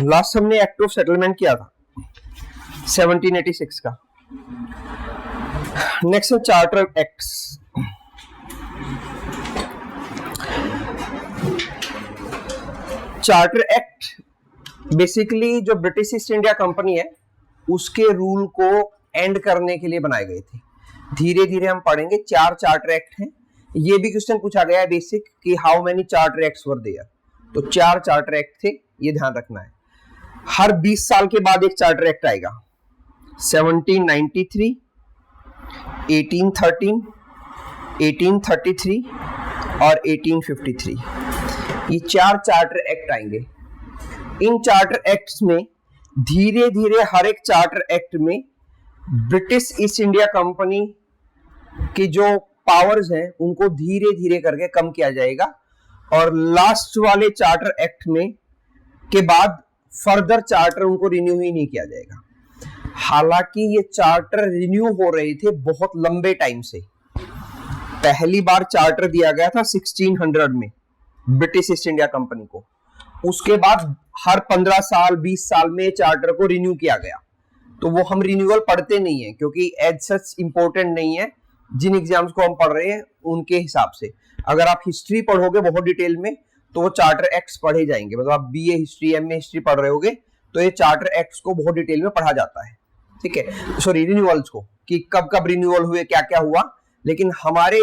Last हमने act of settlement किया था 1786 का। नेक्स्ट है charter acts. Charter act basically जो ब्रिटिश ईस्ट इंडिया कंपनी है उसके रूल को एंड करने के लिए बनाए गए थे। धीरे धीरे हम पढ़ेंगे। 4 चार्टर एक्ट हैं। ये भी क्वेश्चन पूछा गया है बेसिक कि how many charter acts were there, तो 4 चार्टर एक्ट थे, ये ध्यान रखना है। हर 20 साल के बाद एक चार्टर एक्ट आएगा। 1793, 1813, 1833 और 1853, ये 4 चार्टर एक्ट आएंगे। इन चार्टर एक्ट्स में धीरे धीरे हर एक चार्टर एक्ट में ब्रिटिश ईस्ट इंडिया कंपनी की जो पावर्स हैं उनको धीरे धीरे करके कम किया जाएगा और लास्ट वाले चार्टर एक्ट में के बाद फर्दर चार्टर उनको रिन्यू ही नहीं किया जाएगा। हालांकि ये चार्टर रिन्यू हो रहे थे बहुत लंबे टाइम से। पहली बार चार्टर दिया गया था 1600 में ब्रिटिश ईस्ट इंडिया कंपनी को। उसके बाद हर 15 साल 20 साल में चार्टर को रिन्यू किया गया। तो वो हम रिन्यूअल पढ़ते नहीं है क्योंकि एज सच इंपॉर्टेंट नहीं है जिन एग्जाम्स को हम पढ़ रहे हैं उनके हिसाब से। अगर आप हिस्ट्री पढ़ोगे बहुत डिटेल में तो वो चार्टर एक्ट्स पढ़े जाएंगे। मतलब आप बीए हिस्ट्री एमए हिस्ट्री पढ़ रहे होगे तो ये चार्टर एक्ट्स को बहुत डिटेल में पढ़ा जाता है। ठीक है, सॉरी रिन्यूअल्स को कि कब कब रिन्यूअल हुए, क्या क्या हुआ। लेकिन हमारे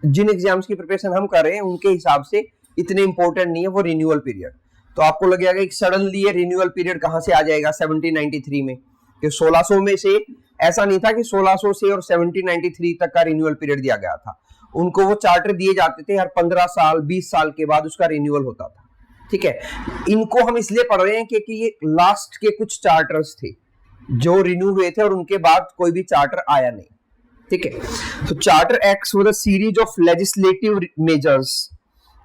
जिन एग्जाम्स की प्रिपरेशन हम कर रहे हैं उनके हिसाब से इतने इंपॉर्टेंट नहीं है वो रिन्यूअल पीरियड। तो आपको लगेगा कि सडनली ये रिन्यूअल पीरियड कहां से आ जाएगा 1793 में, कि 1600 में से ऐसा नहीं था कि 1600 से और 1793 तक का रिन्यूअल पीरियड दिया गया था। उनको वो चार्टर दिए जाते थे, हर 15 साल 20 साल के बाद उसका रिन्यूअल होता था। ठीक है, इनको हम इसलिए पढ़ रहे हैं क्योंकि ये लास्ट के कुछ चार्टर्स थे जो रिन्यू हुए थे और उनके बाद कोई भी चार्टर आया नहीं। ठीक है, तो charter acts were a series of legislative measures.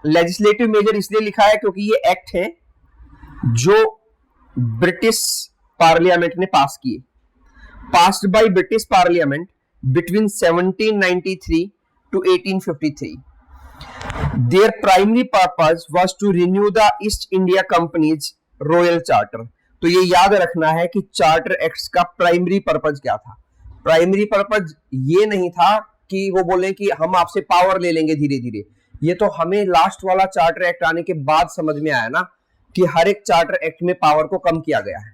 Legislative measure इसलिए लिखा है क्योंकि ये एक्ट है जो ब्रिटिश पार्लियामेंट ने पास किए। Passed by British parliament between 1793 to 1853. Their primary purpose was to renew the East India Company's Royal Charter. तो ये याद रखना है कि चार्टर एक्ट्स का प्राइमरी पर्पज क्या था। प्राइमरी पर्पज ये नहीं था कि वो बोले कि हम आपसे पावर ले लेंगे धीरे धीरे। ये तो हमें लास्ट वाला चार्टर एक्ट आने के बाद समझ में आया ना कि हर एक चार्टर एक्ट में पावर को कम किया गया है।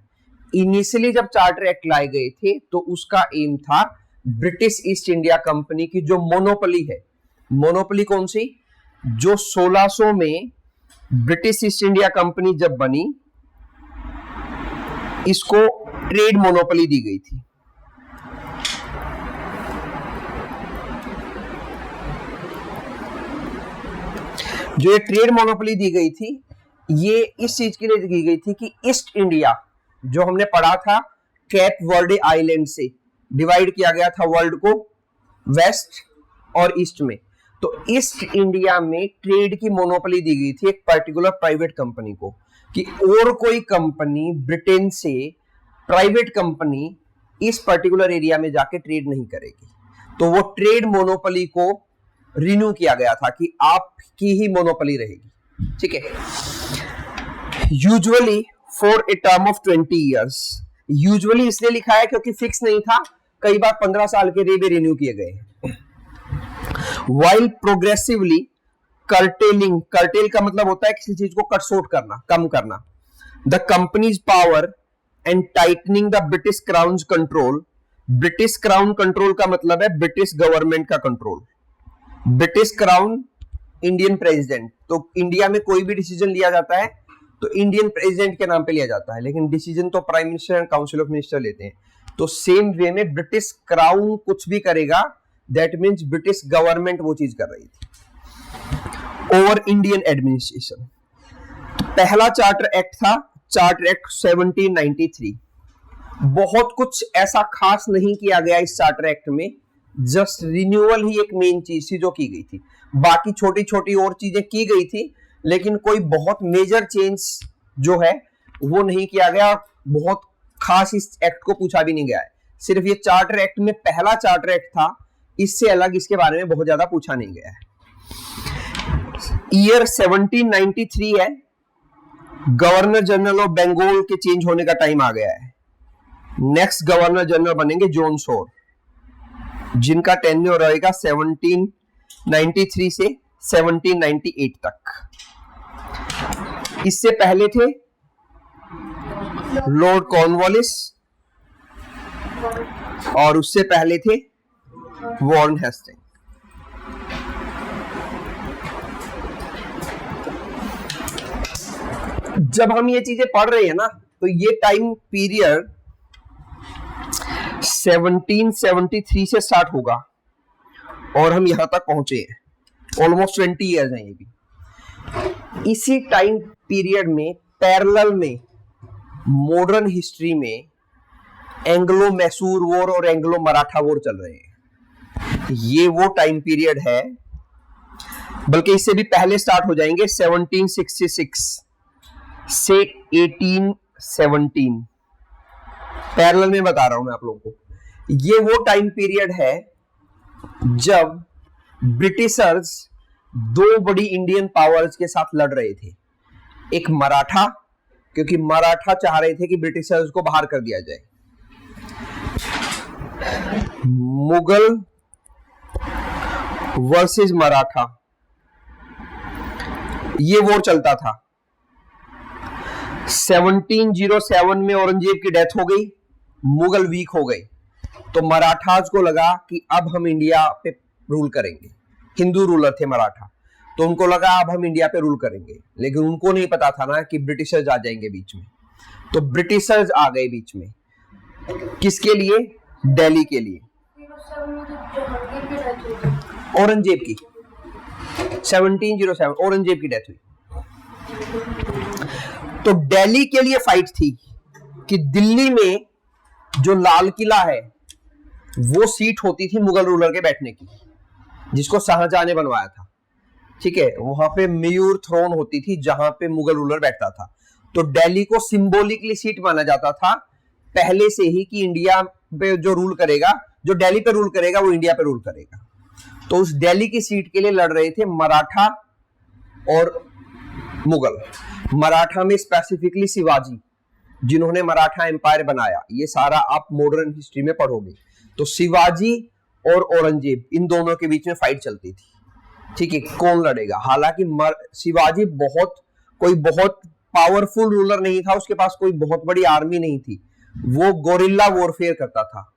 इनिशियली जब चार्टर एक्ट लाए गए थे तो उसका एम था ब्रिटिश ईस्ट इंडिया कंपनी की जो मोनोपोली है, मोनोपोली कौन सी, जो 1600 में ब्रिटिश ईस्ट इंडिया कंपनी जब बनी इसको ट्रेड मोनोपोली दी गई थी। जो ये ट्रेड मोनोपोली दी गई थी ये इस चीज के लिए दी गई थी कि ईस्ट इंडिया जो हमने पढ़ा था कैप वर्डे आइलैंड से डिवाइड किया गया था वर्ल्ड को वेस्ट और ईस्ट में। तो ईस्ट इंडिया में ट्रेड की मोनोपोली दी गई थी एक पर्टिकुलर प्राइवेट कंपनी को कि और कोई कंपनी ब्रिटेन से प्राइवेट कंपनी इस पर्टिकुलर एरिया में जाके ट्रेड नहीं करेगी। तो वो ट्रेड मोनोपोली को रिन्यू किया गया था कि आपकी ही मोनोपोली रहेगी। ठीक है, usually for a term of 20 years. Usually इसलिए लिखा है क्योंकि फिक्स नहीं था, कई बार 15 साल के लिए भी रिन्यू किए गए। वाइल प्रोग्रेसिवली कर्टेलिंग, कर्टेल का मतलब होता है किसी चीज को कट शॉर्ट करना, कम करना, the companies power and tightening the British crown control. British crown control का मतलब है ब्रिटिश गवर्नमेंट का control. British crown Indian president, तो इंडिया में कोई भी डिसीजन लिया जाता है तो इंडियन प्रेसिडेंट के नाम पे लिया जाता है, लेकिन डिसीजन तो prime minister and council of minister लेते हैं। तो सेम वे में ब्रिटिश क्राउन कुछ भी करेगा दैट मीन्स ब्रिटिश गवर्नमेंट वो चीज कर रही थी ओवर इंडियन एडमिनिस्ट्रेशन। पहला चार्टर एक्ट था चार्टर एक्ट 1793। बहुत कुछ ऐसा खास नहीं किया गया इस चार्टर एक्ट में, जस्ट रिन्यूअल ही एक मेन चीज थी जो की गई थी। बाकी छोटी छोटी और चीजें की गई थी लेकिन कोई बहुत मेजर चेंज जो है वो नहीं किया गया। बहुत खास इस एक्ट को पूछा भी नहीं गया है। सिर्फ ये चार्टर एक्ट में पहला चार्टर एक्ट था, इससे अलग इसके बारे में बहुत ज्यादा पूछा नहीं गया है। ईयर 1793 है गवर्नर जनरल ऑफ बंगाल के चेंज होने का टाइम आ गया है। नेक्स्ट गवर्नर जनरल बनेंगे जॉन शोर, जिनका टेन्योर रहेगा 1793 से 1798 तक। इससे पहले थे लॉर्ड कॉर्नवालिस और उससे पहले थे वॉरेन हेस्टिंग। जब हम ये चीजें पढ़ रहे हैं ना, तो ये टाइम पीरियड 1773 से स्टार्ट होगा और हम यहां तक पहुंचे हैं, ऑलमोस्ट 20 ईयर्स हैं ये भी। इसी टाइम पीरियड में पैरेलल में मॉडर्न हिस्ट्री में एंग्लो मैसूर वॉर और एंग्लो मराठा वॉर चल रहे हैं। ये वो टाइम पीरियड है, बल्कि इससे भी पहले स्टार्ट हो जाएंगे 1766 से 1817। पैरेलल में बता रहा हूं मैं आप लोगों को। ये वो टाइम पीरियड है जब ब्रिटिशर्स दो बड़ी इंडियन पावर्स के साथ लड़ रहे थे। एक मराठा, क्योंकि मराठा चाह रहे थे कि ब्रिटिशर्स को बाहर कर दिया जाए। मुगल वर्सेस मराठा, ये वॉर चलता था। 1707 में औरंगजेब की डेथ हो गई, मुगल वीक हो गए, तो मराठास को लगा कि अब हम इंडिया पे रूल करेंगे। हिंदू रूलर थे मराठा, तो उनको लगा अब हम इंडिया पे रूल करेंगे, लेकिन उनको नहीं पता था ना कि ब्रिटिशर्स आ जाएंगे बीच में। तो ब्रिटिशर्स आ गए बीच में, किसके लिए? दिल्ली के लिए। औरंगजेब की 1707 औरंगजेब की डेथ हुई। तो दिल्ली के लिए फाइट थी कि दिल्ली में जो लाल किला है वो सीट होती थी मुगल रूलर के बैठने की, जिसको शाहजहां ने बनवाया था। ठीक है, वहां पे मयूर थ्रोन होती थी जहां पे मुगल रूलर बैठता था। तो दिल्ली को सिंबॉलिकली सीट माना जाता था पहले से ही कि इंडिया पे जो रूल करेगा, जो दिल्ली पे रूल करेगा, वो इंडिया पे रूल करेगा। तो उस दिल्ली की सीट के लिए लड़ रहे थे मराठा और मुगल। मराठा में स्पेसिफिकली शिवाजी, जिन्होंने मराठा एम्पायर बनाया, ये सारा आप मॉडर्न हिस्ट्री में पढ़ोगे। तो शिवाजी और औरंगजेब, इन दोनों के बीच में फाइट चलती थी। ठीक है, कौन लड़ेगा? हालांकि शिवाजी कोई बहुत पावरफुल रूलर नहीं था, उसके पास कोई बहुत बड़ी आर्मी नहीं थी। वो गोरिल्ला वॉरफेयर करता था।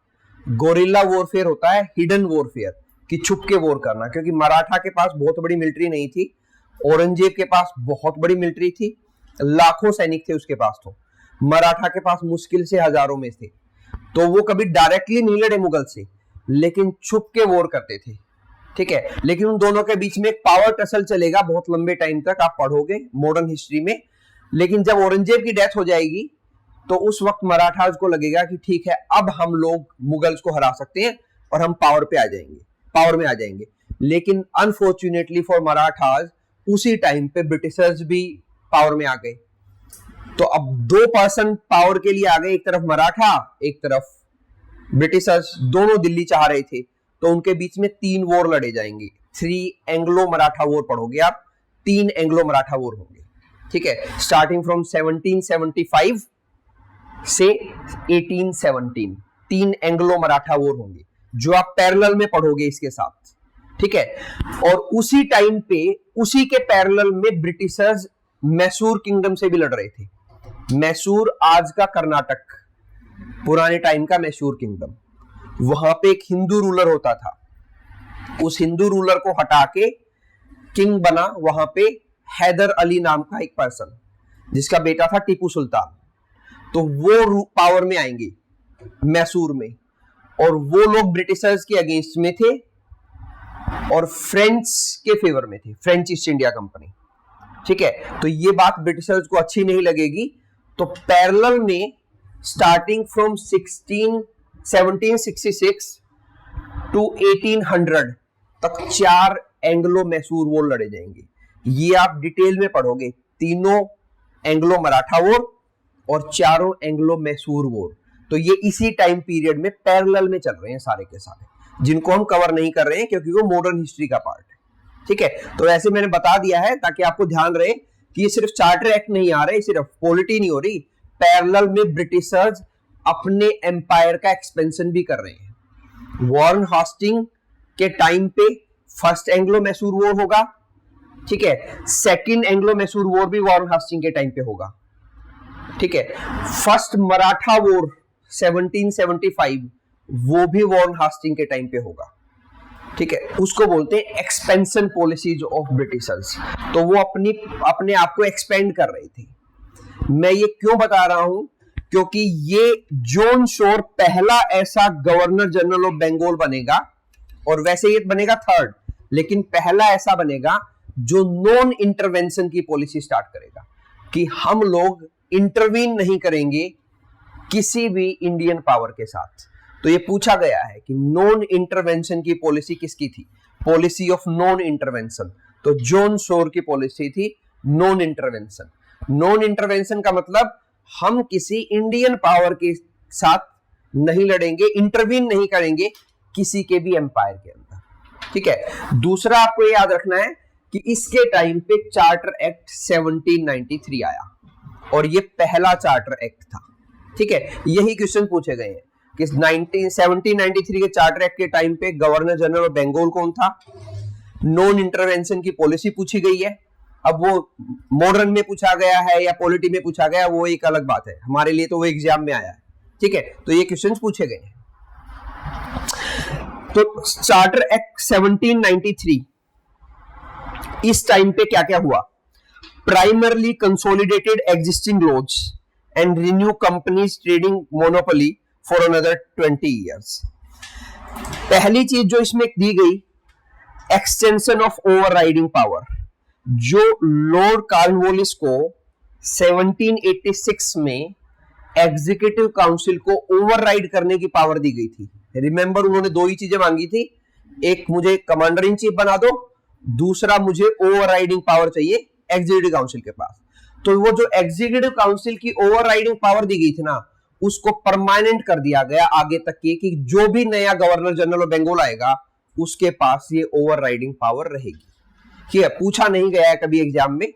गोरिल्ला वॉरफेयर होता है हिडन वॉरफेयर, कि छुप के वॉर करना, क्योंकि मराठा के पास बहुत बड़ी मिलिट्री नहीं थी, औरंगजेब के पास बहुत बड़ी मिलिट्री थी, लाखों सैनिक थे उसके पास। तो मराठा के पास मुश्किल से हजारों में थे। तो वो कभी डायरेक्टली नहीं लड़े मुगल से, लेकिन छुप के वॉर करते थे। ठीक है, लेकिन उन दोनों के बीच में एक पावर टसल चलेगा बहुत लंबे टाइम तक, आप पढ़ोगे मॉडर्न हिस्ट्री में। लेकिन जब औरंगजेब की डेथ हो जाएगी, तो उस वक्त मराठास को लगेगा कि ठीक है, अब हम लोग मुगल्स को हरा सकते हैं और हम पावर में आ जाएंगे। लेकिन अनफॉर्चुनेटली फॉर मराठास, उसी टाइम पे ब्रिटिशर्स भी पावर में आ गए। तो अब 2% पावर के लिए आ गए, एक तरफ मराठा, एक तरफ ब्रिटिशर्स, दोनों दिल्ली चाह रहे थे। तो उनके बीच में 3 वॉर लड़े जाएंगे। 3 एंग्लो मराठा वॉर पढ़ोगे आप, 3 एंग्लो मराठा वॉर होंगे। ठीक है, स्टार्टिंग फ्रॉम 1775 से 1817, 3 एंग्लो मराठा वॉर होंगे, जो आप पैरेलल में पढ़ोगे इसके साथ। ठीक है, और उसी टाइम पे, उसी के पैरेलल में ब्रिटिशर्स मैसूर किंगडम से भी लड़ रहे थे। मैसूर आज का कर्नाटक, पुराने टाइम का मैसूर किंगडम। वहां पे एक हिंदू रूलर होता था, उस हिंदू रूलर को हटा के किंग बना वहां पे हैदर अली नाम का एक पर्सन, जिसका बेटा था टीपू सुल्तान। तो वो पावर में आएंगे मैसूर में, और वो लोग ब्रिटिशर्स के अगेंस्ट में थे और फ्रेंच के फेवर में थे, फ्रेंच ईस्ट इंडिया कंपनी। ठीक है, तो ये बात ब्रिटिशर्स को अच्छी नहीं लगेगी। तो पैरेलल में स्टार्टिंग फ्रॉम 1766 टू 1800 तक 4 एंग्लो मैसूर वॉर लड़े जाएंगे। ये आप डिटेल में पढ़ोगे, तीनों एंग्लो मराठा वॉर और 4 एंग्लो मैसूर वॉर। तो ये इसी टाइम पीरियड में पैरेलल में चल रहे हैं सारे के सारे, जिनको हम कवर नहीं कर रहे हैं क्योंकि वो मॉडर्न हिस्ट्री का पार्ट है। ठीक है, तो ऐसे मैंने बता दिया है ताकि आपको ध्यान रहे कि ये सिर्फ चार्टर एक्ट नहीं आ रहा है, सिर्फ पॉलिटी नहीं हो रही, पैरेलल में ब्रिटिशर्स अपने एम्पायर का एक्सपेंशन भी कर रहे हैं। वॉरेन हास्टिंग के टाइम पे फर्स्ट एंग्लो मैसूर वॉर होगा, ठीक है, सेकंड एंग्लो मैसूर वॉर भी वॉरेन हास्टिंग के टाइम पे होगा, ठीक है, फर्स्ट मराठा वॉर 1775 वो भी वॉरेन हास्टिंग के टाइम पे होगा, ठीक है। उसको बोलते हैं एक्सपेंशन पॉलिसीज ऑफ ब्रिटिशर्स। तो वो अपने आप को एक्सपेंड कर रही थी। मैं ये क्यों बता रहा हूं, क्योंकि ये जॉन शोर पहला ऐसा गवर्नर जनरल ऑफ बंगाल बनेगा, और वैसे ये बनेगा थर्ड, लेकिन पहला ऐसा बनेगा जो नॉन इंटरवेंशन की पॉलिसी स्टार्ट करेगा कि हम लोग इंटरवीन नहीं करेंगे किसी भी इंडियन पावर के साथ। तो ये पूछा गया है कि नॉन इंटरवेंशन की पॉलिसी किसकी थी, पॉलिसी ऑफ नॉन इंटरवेंशन। तो जॉन शोर की पॉलिसी थी नॉन इंटरवेंशन। नॉन इंटरवेंशन का मतलब हम किसी इंडियन पावर के साथ नहीं लड़ेंगे, इंटरवीन नहीं करेंगे किसी के भी एम्पायर के अंदर, ठीक है। दूसरा आपको याद रखना है कि इसके टाइम पे चार्टर एक्ट 1793 आया, और ये पहला चार्टर एक्ट था, ठीक है। यही क्वेश्चन पूछे गए हैं कि 1793 के चार्टर एक्ट के टाइम पे गवर्नर जनरल ऑफ बंगाल कौन था, नॉन इंटरवेंशन की पॉलिसी पूछी गई है। अब वो मॉडर्न में पूछा गया है या पॉलिटी में पूछा गया, वो एक अलग बात है, हमारे लिए तो वो एग्जाम में आया है, ठीक है। तो ये क्वेश्चंस पूछे गए हैं। तो चार्टर एक्ट 1793 इस टाइम पे क्या क्या हुआ, primarily consolidated existing laws and renew companies trading monopoly for another 20 years. पहली चीज जो इसमें दी गई, एक्सटेंशन ऑफ ओवरराइडिंग पावर। जो लॉर्ड कॉर्नवालिस को 1786 में एग्जीक्यूटिव काउंसिल को ओवरराइड करने की पावर दी गई थी। रिमेंबर, उन्होंने दो ही चीजें मांगी थी, एक मुझे कमांडर इन चीफ बना दो, दूसरा मुझे ओवरराइडिंग पावर चाहिए एग्जीक्यूटिव काउंसिल के पास। तो वो जो एग्जीक्यूटिव काउंसिल की ओवरराइडिंग पावर दी गई थी ना, उसको परमानेंट कर दिया गया आगे तक के, कि जो भी नया गवर्नर जनरल ऑफ बंगाल आएगा उसके पास ये ओवरराइडिंग पावर रहेगी। ठीक है, पूछा नहीं गया है कभी एग्जाम में,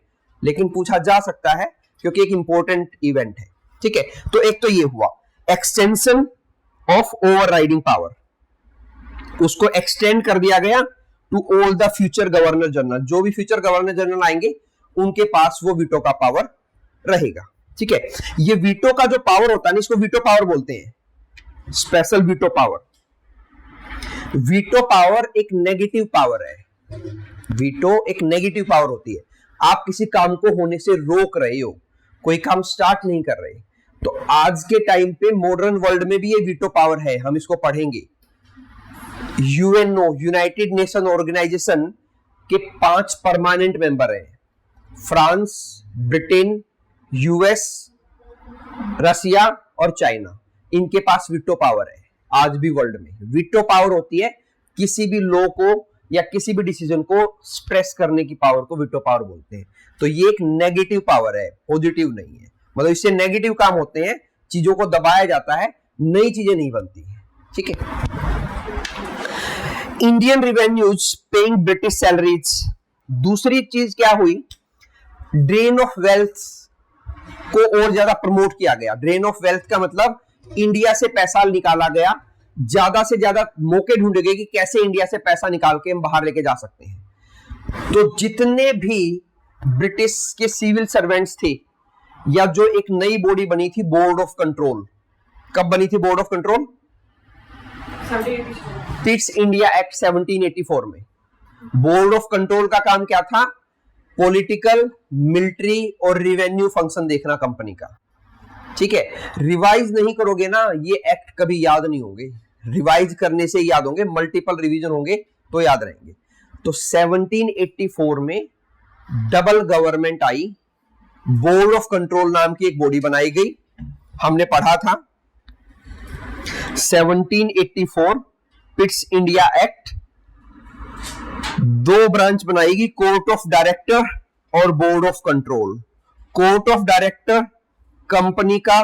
लेकिन पूछा जा सकता है क्योंकि एक इंपॉर्टेंट इवेंट है, ठीक है। तो एक तो ये हुआ एक्सटेंशन ऑफ ओवरराइडिंग पावर, उसको एक्सटेंड कर दिया गया to all the future governor general. जो भी फ्यूचर गवर्नर जनरल आएंगे उनके पास वो वीटो का पावर रहेगा, ठीक है। ये वीटो का जो पावर होता है ना, इसको वीटो पावर बोलते हैं, special veto power. Veto power एक नेगेटिव पावर है। वीटो एक नेगेटिव पावर होती है, आप किसी काम को होने से रोक रहे हो, कोई काम स्टार्ट नहीं कर रहे। तो आज के टाइम पे मॉडर्न वर्ल्ड में भी ये वीटो पावर है, हम इसको पढ़ेंगे। यूएनओ, यूनाइटेड नेशन ऑर्गेनाइजेशन के 5 परमानेंट मेंबर हैं, फ्रांस, ब्रिटेन, यूएस, रसिया और चाइना। इनके पास वीटो पावर है। आज भी वर्ल्ड में वीटो पावर होती है, किसी भी लॉ को या किसी भी डिसीजन को स्ट्रेस करने की पावर को वीटो पावर बोलते हैं। तो ये एक नेगेटिव पावर है, पॉजिटिव नहीं है। मतलब इससे नेगेटिव काम होते हैं, चीजों को दबाया जाता है, नई चीजें नहीं बनती है, ठीक है। Indian revenues paying British salaries. दूसरी चीज क्या हुई, ड्रेन ऑफ वेल्थ को और ज्यादा प्रमोट किया गया। ड्रेन ऑफ वेल्थ का मतलब इंडिया से पैसा निकाला गया, ज्यादा से ज्यादा मौके ढूंढे गए कि कैसे इंडिया से पैसा निकाल के हम बाहर लेके जा सकते हैं। तो जितने भी ब्रिटिश के सिविल सर्वेंट्स थे, या जो एक नई बॉडी बनी थी बोर्ड ऑफ कंट्रोल। कब बनी थी board of control? Pitt's India act 1784 में। बोर्ड ऑफ कंट्रोल का काम क्या था? पॉलिटिकल, मिलिट्री और रिवेन्यू फंक्शन देखना कंपनी का, ठीक है। रिवाइज नहीं करोगे ना, ये एक्ट कभी याद नहीं होंगे। रिवाइज करने से याद होंगे, मल्टीपल रिवीजन होंगे तो याद रहेंगे। तो 1784 में double government I, board of control नाम की एक बॉडी बनाई गई, हमने पढ़ा था 1784 पिट्स इंडिया एक्ट। 2 ब्रांच बनाएगी, कोर्ट ऑफ डायरेक्टर और board of control. Court of director company का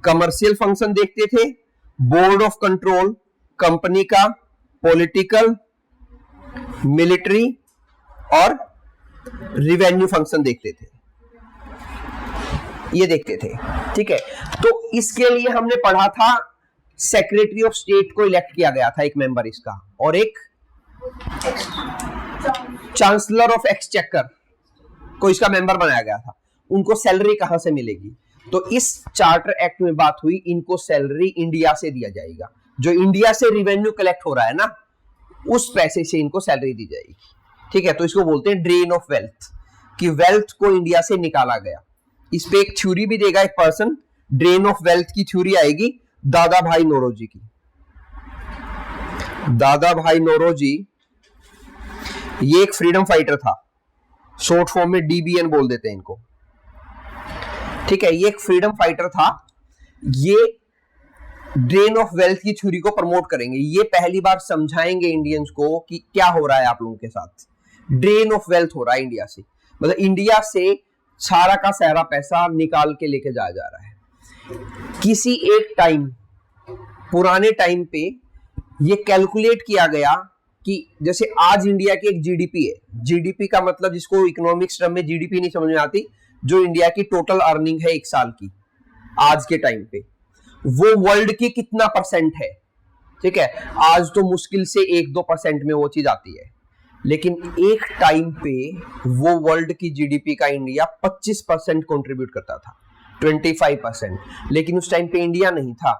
कमर्शियल फंक्शन देखते थे, बोर्ड ऑफ कंट्रोल कंपनी का पॉलिटिकल, मिलिट्री और रिवेन्यू फंक्शन देखते थे, ये देखते थे। ठीक है, तो इसके लिए हमने पढ़ा था सेक्रेटरी ऑफ स्टेट को इलेक्ट किया गया था, एक मेंबर इसका, और एक चांसलर ऑफ एक्सचेकर को इसका मेंबर बनाया गया था। उनको सैलरी कहां से मिलेगी? तो इस चार्टर एक्ट में बात हुई, इनको सैलरी इंडिया से दिया जाएगा, जो इंडिया से रिवेन्यू कलेक्ट हो रहा है ना, उस पैसे से इनको सैलरी दी जाएगी। ठीक है, तो इसको बोलते हैं ड्रेन ऑफ वेल्थ, कि वेल्थ को इंडिया से निकाला गया। इस पे एक थ्योरी भी देगा एक पर्सन, ड्रेन ऑफ वेल्थ की थ्योरी आएगी दादा भाई नौरोजी की। दादा भाई नौरोजी ये एक फ्रीडम फाइटर था, शॉर्ट फॉर्म में डीबीएन बोल देते हैं इनको। ठीक है, ये एक फ्रीडम फाइटर था। ये ड्रेन ऑफ वेल्थ की थ्योरी को प्रमोट करेंगे, ये पहली बार समझाएंगे इंडियंस को कि क्या हो रहा है आप लोगों के साथ। ड्रेन ऑफ वेल्थ हो रहा है इंडिया से, मतलब इंडिया से सारा का सारा पैसा निकाल के लेके जाया जा रहा है। किसी एक टाइम, पुराने टाइम पे ये कैलकुलेट किया गया कि जैसे आज इंडिया की एक जीडीपी है, जीडीपी का मतलब जिसको इकोनॉमिक्स टर्म में जीडीपी नहीं समझ में आती, जो इंडिया की टोटल अर्निंग है एक साल की आज के टाइम पे, वो वर्ल्ड की कितना परसेंट है। ठीक है, आज तो मुश्किल से 1-2% में वो चीज आती है, लेकिन एक टाइम पे वो वर्ल्ड की जीडीपी का इंडिया 25% कंट्रीब्यूट करता था, 25%। लेकिन उस टाइम पे इंडिया नहीं था,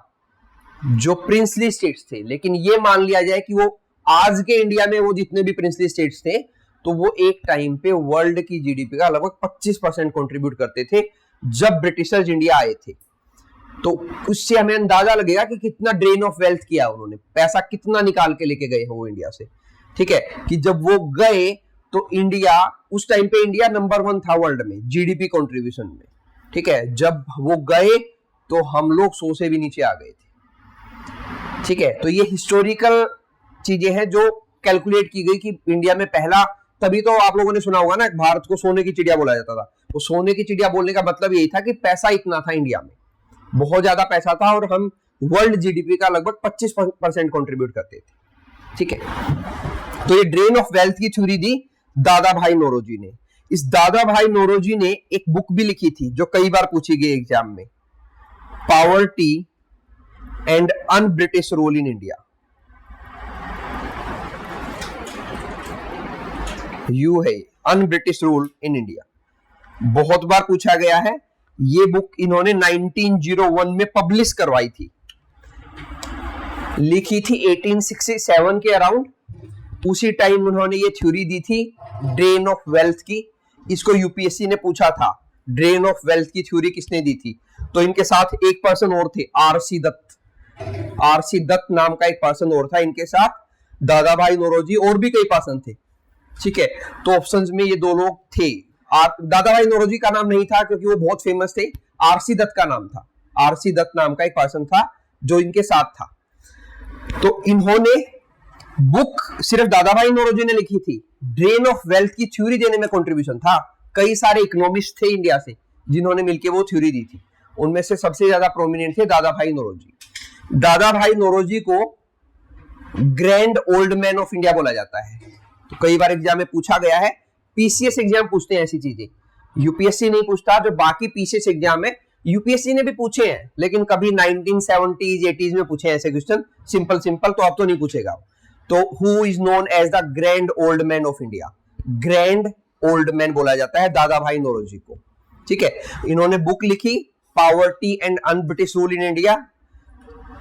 जो प्रिंसली स्टेट्स थे। लेकिन ये मान लिया जाए कि वो आज के इंडिया में वो जितने भी प्रिंसली स्टेट्स थे, तो वो एक टाइम पे वर्ल्ड की जीडीपी का लगभग 25% कंट्रीब्यूट करते थे जब ब्रिटिशर्स इंडिया आए थे। तो उससे हमें अंदाजा लगेगा कि कितना ड्रेन ऑफ वेल्थ किया उन्होंने, पैसा कितना निकाल के लेके गए हो वो इंडिया से। ठीक है, कि जब वो गए तो इंडिया, उस टाइम पे इंडिया नंबर 1 था वर्ल्ड में जीडीपी कंट्रीब्यूशन में। ठीक है, जब वो गए तो हम लोग 100 से भी नीचे आ गए थे। ठीक है, तो ये हिस्टोरिकल चीजें हैं जो कैलकुलेट की गई कि इंडिया में पहला, तभी तो आप लोगों ने सुना होगा ना, भारत को सोने की चिड़िया बोला जाता था। वो सोने की चिड़िया बोलने का मतलब यही था कि पैसा इतना था इंडिया में, बहुत ज्यादा पैसा था, और हम वर्ल्ड जीडीपी का लगभग 25% कंट्रीब्यूट करते थे। ठीक है, तो ये ड्रेन ऑफ वेल्थ की थ्योरी दी दादा भाई नौरोजी ने। इस दादा भाई नौरोजी ने एक बुक भी लिखी थी जो कई बार पूछी गई एग्जाम में, poverty and un British rule in India. यू है un British rule in India, बहुत बार पूछा गया है। ये बुक इन्होंने 1901 में पब्लिश करवाई थी, लिखी थी 1867 के अराउंड। उसी टाइम उन्होंने ये थ्योरी दी थी ड्रेन ऑफ वेल्थ की। इसको यूपीएससी ने पूछा था ड्रेन ऑफ वेल्थ की थ्योरी किसने दी थी, तो इनके साथ एक पर्सन और थे, आरसी दत्त। आरसी दत्त नाम का एक पर्सन और था इनके साथ, दादा भाई नौरोजी, और भी कई पर्सन थे। ठीक है, तो ऑप्शंस में ये दो लोग थे। दादा भाई नौरोजी का नाम नहीं था क्योंकि वो बहुत फेमस थे, आरसी दत्त का नाम था। आरसी दत्त नाम का एक पर्सन था जो इनके साथ था। तो इन्होंने बुक सिर्फ दादा भाई नौरोजी ने लिखी थी, ड्रेन ऑफ वेल्थ की थ्योरी देने में कंट्रीब्यूशन था कई सारे इकोनॉमिस्ट थे इंडिया से जिन्होंने मिलकर वो थ्योरी दी थी। उनमें से सबसे ज्यादा प्रोमिनेंट थे दादा भाई नौरोजी। दादा भाई नौरोजी को grand old man of India बोला जाता है। तो कई बार एग्जाम में पूछा गया है, पीसीएस एग्जाम पूछते हैं ऐसी चीजें, यूपीएससी नहीं पूछता। जो बाकी पीसीएस एग्जाम है, यूपीएससी ने भी पूछे हैं, लेकिन कभी 1970s 80s में पूछे हैं ऐसे क्वेश्चन, सिंपल सिंपल, तो अब तो नहीं पूछेगा। तो who is known as the grand old man of India, grand old man बोला जाता है दादा भाई नौरोजी को। ठीक है, इन्होंने बुक लिखी poverty and un British rule in India,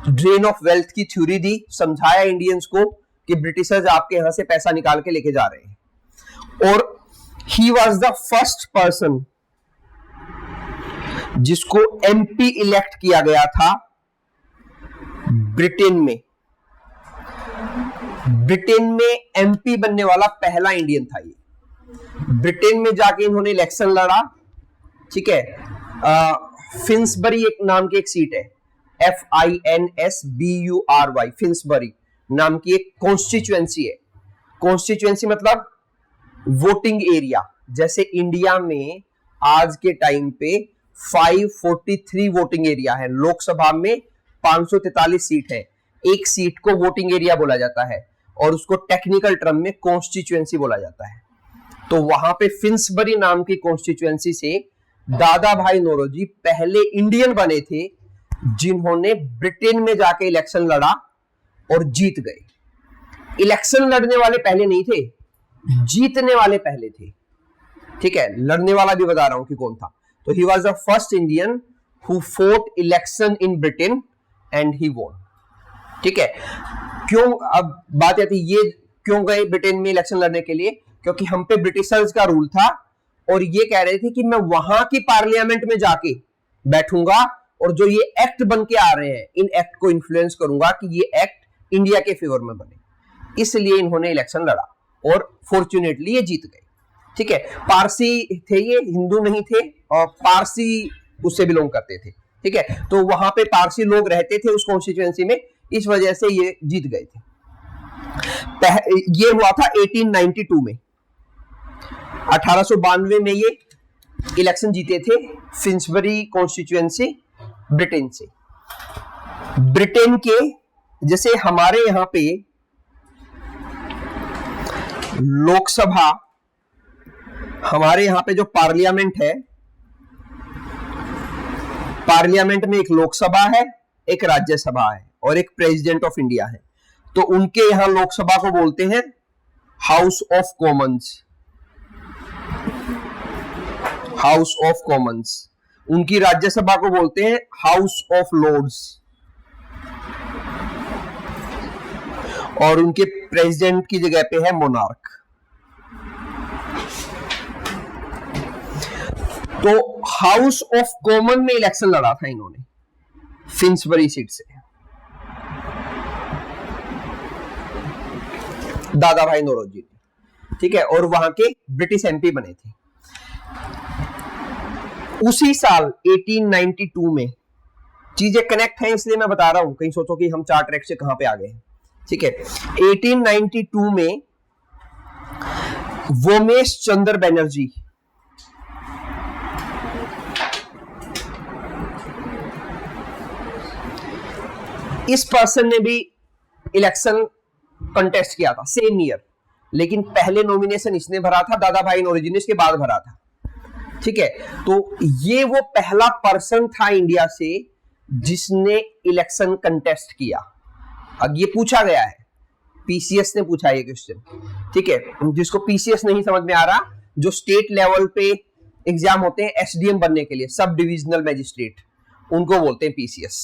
drain of wealth की थ्योरी दी, समझाया इंडियंस को कि ब्रिटिशर्स आपके यहां से पैसा निकाल के लेके जा रहे हैं। और ही वॉज द फर्स्ट पर्सन जिसको एमपी इलेक्ट किया गया था ब्रिटेन में। ब्रिटेन में एमपी बनने वाला पहला इंडियन था ये। ब्रिटेन में जाके इन्होंने इलेक्शन लड़ा। ठीक है, फिन्सबरी एक नाम की एक सीट है, FINSBURY, फिन्सबरी नाम की एक कॉन्स्टिट्यूएंसी है। कॉन्स्टिट्यूएंसी मतलब वोटिंग एरिया। जैसे इंडिया में आज के टाइम पे 543 वोटिंग एरिया है, लोकसभा में 543 सीट है, एक सीट को वोटिंग एरिया बोला जाता है और उसको टेक्निकल टर्म में कॉन्स्टिट्यूएंसी बोला जाता है। तो वहां पे फिन्सबरी नाम की कॉन्स्टिट्यूएंसी से दादा भाई नौरोजी पहले इंडियन बने थे जिन्होंने ब्रिटेन में जाके इलेक्शन लड़ा और जीत गए। इलेक्शन लड़ने वाले पहले नहीं थे, जीतने वाले पहले थे। ठीक है, लड़ने वाला भी बता रहा हूं कि कौन था। तो he was the first Indian who fought election in Britain and he won. ठीक है, क्यों, अब बात आती ये क्यों गए ब्रिटेन में इलेक्शन लड़ने के लिए? क्योंकि हम पे ब्रिटिशर्स का रूल था और ये कह रहे थे कि मैं वहां की पार्लियामेंट में जाके बैठूंगा और जो ये एक्ट बन के आ रहे हैं इन एक्ट को इन्फ्लुएंस करूंगा कि ये एक्ट इंडिया के फेवर में बने। इसलिए इन्होंने इलेक्शन लड़ा और फॉर्चुनेटली ये जीत गए। ठीक है, पारसी थे ये, हिंदू नहीं थे, और पारसी उससे बिलोंग करते थे। ठीक है, तो वहां पे पारसी लोग रहते थे उस कॉन्स्टिट्यूएंसी में, इस वजह से ये जीत गए थे। ये हुआ था 1892 में। 1892 में ये इलेक्शन जीते थे फिन्सबरी कॉन्स्टिट्यूएंसी ब्रिटेन से। ब्रिटेन के जैसे हमारे यहां पे लोकसभा, हमारे यहां पे जो पार्लियामेंट है, पार्लियामेंट में एक लोकसभा है, एक राज्यसभा है और एक प्रेसिडेंट ऑफ इंडिया है। तो उनके यहां लोकसभा को बोलते हैं house of Commons, house of Commons. उनकी राज्यसभा को बोलते हैं हाउस ऑफ लॉर्ड्स और उनके प्रेसिडेंट की जगह पे है मोनार्क। तो हाउस ऑफ कॉमन में इलेक्शन लड़ा था इन्होंने फिन्सबरी सीट से, दादा भाई नौरोजी ने। ठीक है, और वहां के ब्रिटिश एमपी बने थे। उसी साल 1892 में, चीजें कनेक्ट हैं इसलिए मैं बता रहा हूं, कहीं सोचो कि हम 4 ट्रैक से कहां पे आ गए हैं। ठीक है, 1892 में वोमेश चंद्र बनर्जी, इस पर्सन ने भी इलेक्शन कंटेस्ट किया था सेम ईयर, लेकिन पहले नॉमिनेशन इसने भरा था, दादा भाई नौरोजी ने इसके बाद भरा था। ठीक है, तो ये वो पहला पर्सन था इंडिया से जिसने इलेक्शन कंटेस्ट किया। अब ये पूछा गया है, पीसीएस ने पूछा ये क्वेश्चन। ठीक है, जिसको पीसीएस नहीं समझ में आ रहा, जो स्टेट लेवल पे एग्जाम होते हैं एसडीएम बनने के लिए, सब डिविजनल मैजिस्ट्रेट, उनको बोलते हैं पीसीएस।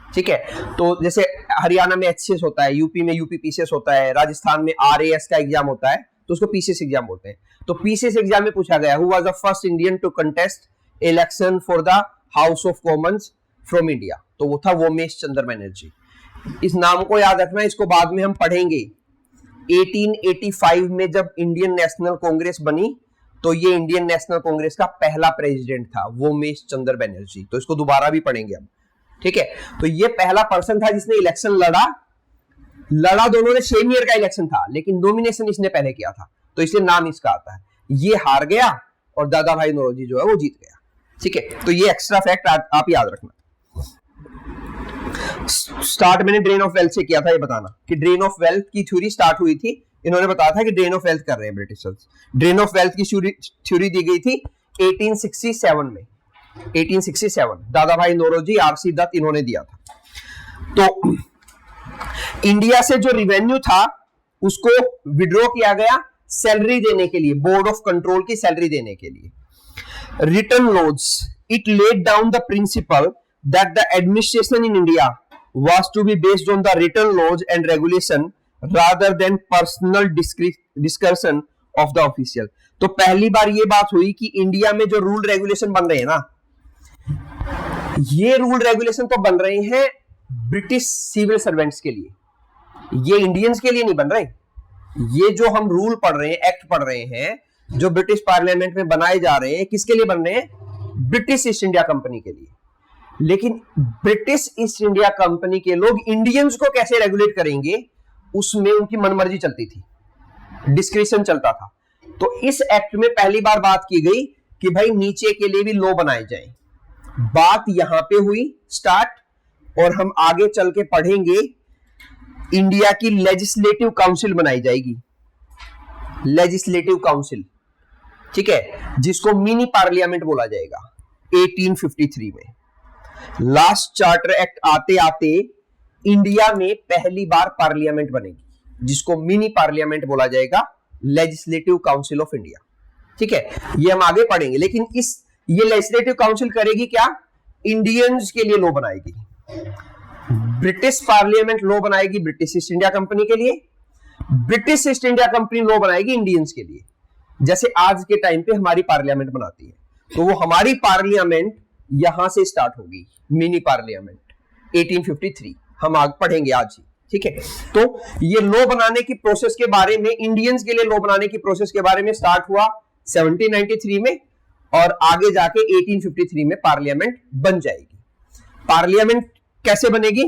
ठीक है, तो जैसे हरियाणा में एचसीएस होता है, यूपी में यूपी पीसीएस होता है, राजस्थान में आरएएस का एग्जाम होता है, तो उसको पीसीएस एग्जाम बोलते हैं। तो पीसीएस एग्जाम में पूछा गया, who was the first Indian to contest election for the House of Commons from India? तो वो था वोमेश चंद्र बनर्जी। इस नाम को याद रखना, इसको बाद में हम पढ़ेंगे। 1885 में जब इंडियन नेशनल कांग्रेस बनी तो ये इंडियन नेशनल कांग्रेस का पहला प्रेसिडेंट था वोमेश चंद्र बनर्जी। तो इसको दोबारा भी पढ़ेंगे हम। ठीक है, तो ये पहला पर्सन था जिसने इलेक्शन लड़ा दोनों ने सेम ईयर का इलेक्शन था, लेकिन नॉमिनेशन इसने पहले किया था, तो इसलिए नाम इसका आता है। ये हार गया और दादा भाई नौरोजी जो है वो जीत गया। ठीक है, तो ये एक्स्ट्रा फैक्ट आप याद रखना। स्टार्ट मैंने ड्रेन ऑफ वेल्थ से किया था, ये बताना कि ड्रेन ऑफ वेल्थ की थ्योरी स्टार्ट हुई थी, इन्होंने बताया था कि ड्रेन ऑफ वेल्थ कर रहे हैं ब्रिटिशर्स। ड्रेन ऑफ वेल्थ की थ्योरी दी गई थी 1867 में। 1867 दादा भाई नौरोजी, आरसी दत्त, इन्होंने दिया था। तो इंडिया से जो रिवेन्यू था उसको विड्रॉ किया गया सैलरी देने के लिए, बोर्ड ऑफ कंट्रोल की सैलरी देने के लिए। Return laws, it laid down the principle that the administration in India was to be based on the written laws and regulation rather than personal discretion of the official। तो पहली बार ये बात हुई कि इंडिया में जो रूल रेगुलेशन बन रहे हैं ना, ये रूल रेगुलेशन तो बन रहे हैं ब्रिटिश सिविल सर्वेंट्स के लिए, ये इंडियंस के लिए नहीं बन रहे। ये जो हम रूल पढ़ रहे हैं, एक्ट पढ़ रहे हैं, जो ब्रिटिश पार्लियामेंट में बनाए जा रहे हैं, किसके लिए बन रहे हैं? ब्रिटिश ईस्ट इंडिया कंपनी के लिए। लेकिन ब्रिटिश ईस्ट इंडिया कंपनी के लोग इंडियंस को कैसे रेगुलेट करेंगे, उसमें उनकी मनमर्जी चलती थी, डिस्क्रिप्शन चलता था। तो इस एक्ट में पहली बार बात की गई कि भाई नीचे के लिए भी लॉ बनाए जाएं। बात यहां पे हुई स्टार्ट, और हम आगे चल के पढ़ेंगे इंडिया की लेजिस्लेटिव काउंसिल बनाई जाएगी, लेजिस्लेटिव काउंसिल। ठीक है, जिसको मिनी पार्लियामेंट बोला जाएगा। 1853 में। लास्ट चार्टर एक्ट आते आते इंडिया में पहली बार पार्लियामेंट बनेगी, जिसको मिनी पार्लियामेंट बोला जाएगा, लेजिस्लेटिव काउंसिल ऑफ इंडिया। ठीक है, ये हम आगे पढ़ेंगे। लेकिन ये लेजिस्लेटिव काउंसिल करेगी क्या? इंडियंस के लिए लॉ बनाएगी। ब्रिटिश पार्लियामेंट लॉ बनाएगी ब्रिटिश ईस्ट इंडिया कंपनी के लिए, British east India company law बनाएगी इंडियंस के लिए, जैसे आज के टाइम पे हमारी पार्लियामेंट बनाती है। तो वो हमारी पार्लियामेंट यहां से स्टार्ट होगी, मिनी पार्लियामेंट 1853, हम आगे पढ़ेंगे आज ही। ठीक है, तो ये लॉ बनाने की प्रोसेस के बारे में, इंडियंस के लिए लॉ बनाने की प्रोसेस के बारे में स्टार्ट हुआ 1793 में, और आगे जाके 1853 में पार्लियामेंट बन जाएगी। पार्लियामेंट कैसे बनेगी?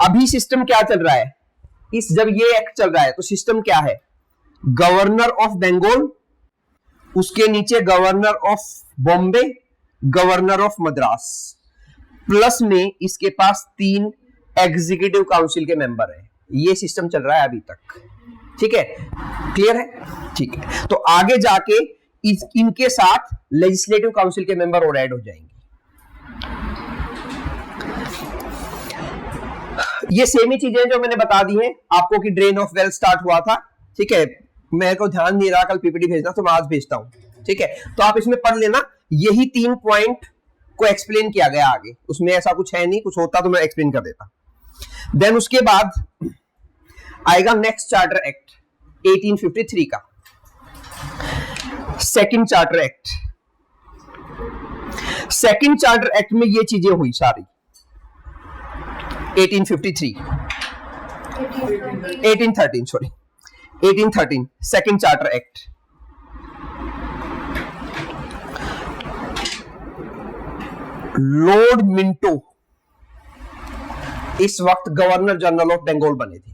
अभी सिस्टम क्या चल रहा है, जब ये एक्ट चल रहा है तो सिस्टम क्या है? गवर्नर ऑफ बंगाल, उसके नीचे governor of Bombay, governor of Madras, plus में इसके पास 3 एग्जीक्यूटिव काउंसिल के मेंबर है। ये सिस्टम चल रहा है अभी तक। ठीक है, क्लियर है? ठीक है, तो आगे जाके इनके साथ लेजिस्लेटिव काउंसिल के मेंबर और ऐड हो जाएंगे। ये सेम ही चीजें जो मैंने बता दी हैं आपको कि ड्रेन ऑफ वेल्थ स्टार्ट हुआ था। ठीक है, मेरे को ध्यान नहीं रहा कल पीपीटी भेजना, तो मैं आज भेजता हूं। ठीक है, तो आप इसमें पढ़ लेना, यही 3 पॉइंट को एक्सप्लेन किया गया आगे। उसमें ऐसा कुछ है नहीं, कुछ होता तो मैं एक्सप्लेन कर देता। देन उसके बाद आएगा नेक्स्ट चार्टर एक्ट 1853 का, second charter act. Second charter act में ये चीजें हुई सारी 1813 second charter act. Lord Minto इस वक्त गवर्नर जनरल ऑफ बंगाल बने थे।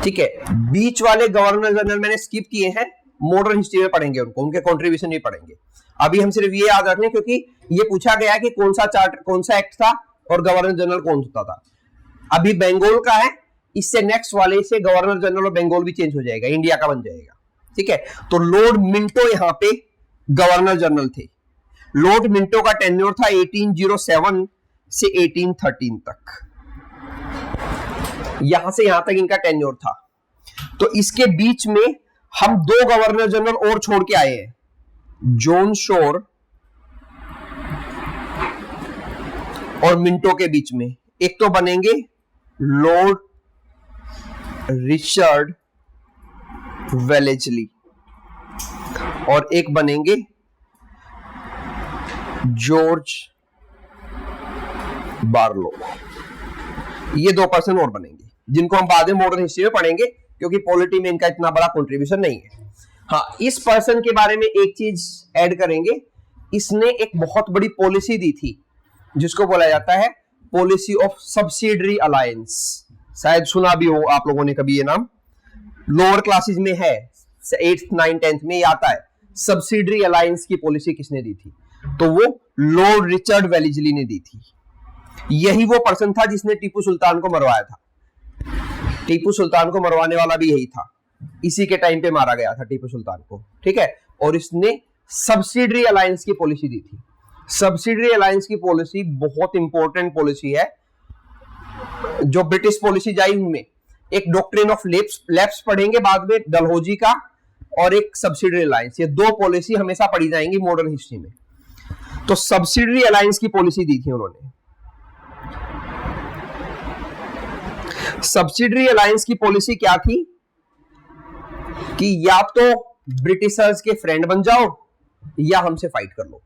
ठीक है, बीच वाले गवर्नर जनरल मैंने स्किप किए हैं, मॉडर्न हिस्ट्री में पढ़ेंगे उनको, उनके कंट्रीब्यूशन भी पढ़ेंगे। अभी हम सिर्फ ये याद रखने, क्योंकि ये पूछा गया कि कौन सा एक्ट था और गवर्नर जनरल कौन होता था। अभी बंगाल का है, इससे नेक्स्ट वाले से गवर्नर जनरल ऑफ बंगाल भी चेंज हो जाएगा, इंडिया का बन जाएगा। ठीक है, तो लॉर्ड मिंटो यहां पे गवर्नर जनरल थे। लॉर्ड मिंटो का टेन्योर था 1807 से 1813 तक, यहां से यहां तक इनका टेन्योर था। तो इसके बीच में हम 2 गवर्नर जनरल और छोड़ के आए हैं, जॉन शोर और मिंटो के बीच में एक तो बनेंगे लॉर्ड रिचर्ड वेलेस्ली और एक बनेंगे जॉर्ज बार्लो। ये 2 पर्सन और बनेंगे, जिनको हम बाद में मॉडर्न हिस्ट्री में पढ़ेंगे, क्योंकि पॉलिटी में इनका इतना बड़ा कंट्रीब्यूशन नहीं है। हाँ, इस पर्सन के बारे में एक चीज ऐड करेंगे, इसने एक बहुत बड़ी पॉलिसी दी थी जिसको बोला जाता है पॉलिसी ऑफ सब्सिडरी अलायंस। शायद सुना भी हो आप लोगों ने कभी ये नाम, लोअर क्लासेस में है, 8th 9th 10th में ये आता है। सब्सिडरी अलायंस की पॉलिसी किसने दी थी? तो वो लॉर्ड रिचर्ड वेलेस्ली ने दी थी। यही वो पर्सन था जिसने टीपू सुल्तान को मरवाया था। टीपू सुल्तान को मरवाने वाला भी यही था, इसी के टाइम पे मारा गया था टीपू सुल्तान को। ठीक है, और इसने सब्सिडरी अलायंस की पॉलिसी दी थी। सब्सिडरी अलायंस की पॉलिसी बहुत इंपॉर्टेंट पॉलिसी है। जो ब्रिटिश पॉलिसी जाई उनमें एक डॉक्ट्रिन ऑफ लैप्स पढ़ेंगे बाद में, डलहौजी का, और एक सब्सिडरी अलायंस। ये 2 पॉलिसी हमेशा पढ़ी जाएंगी मॉडर्न हिस्ट्री में। तो सब्सिडरी अलायंस की पॉलिसी दी थी उन्होंने। सब्सिडरी अलायंस की पॉलिसी क्या थी कि या तो ब्रिटिशर्स के फ्रेंड बन जाओ या हमसे फाइट कर लो।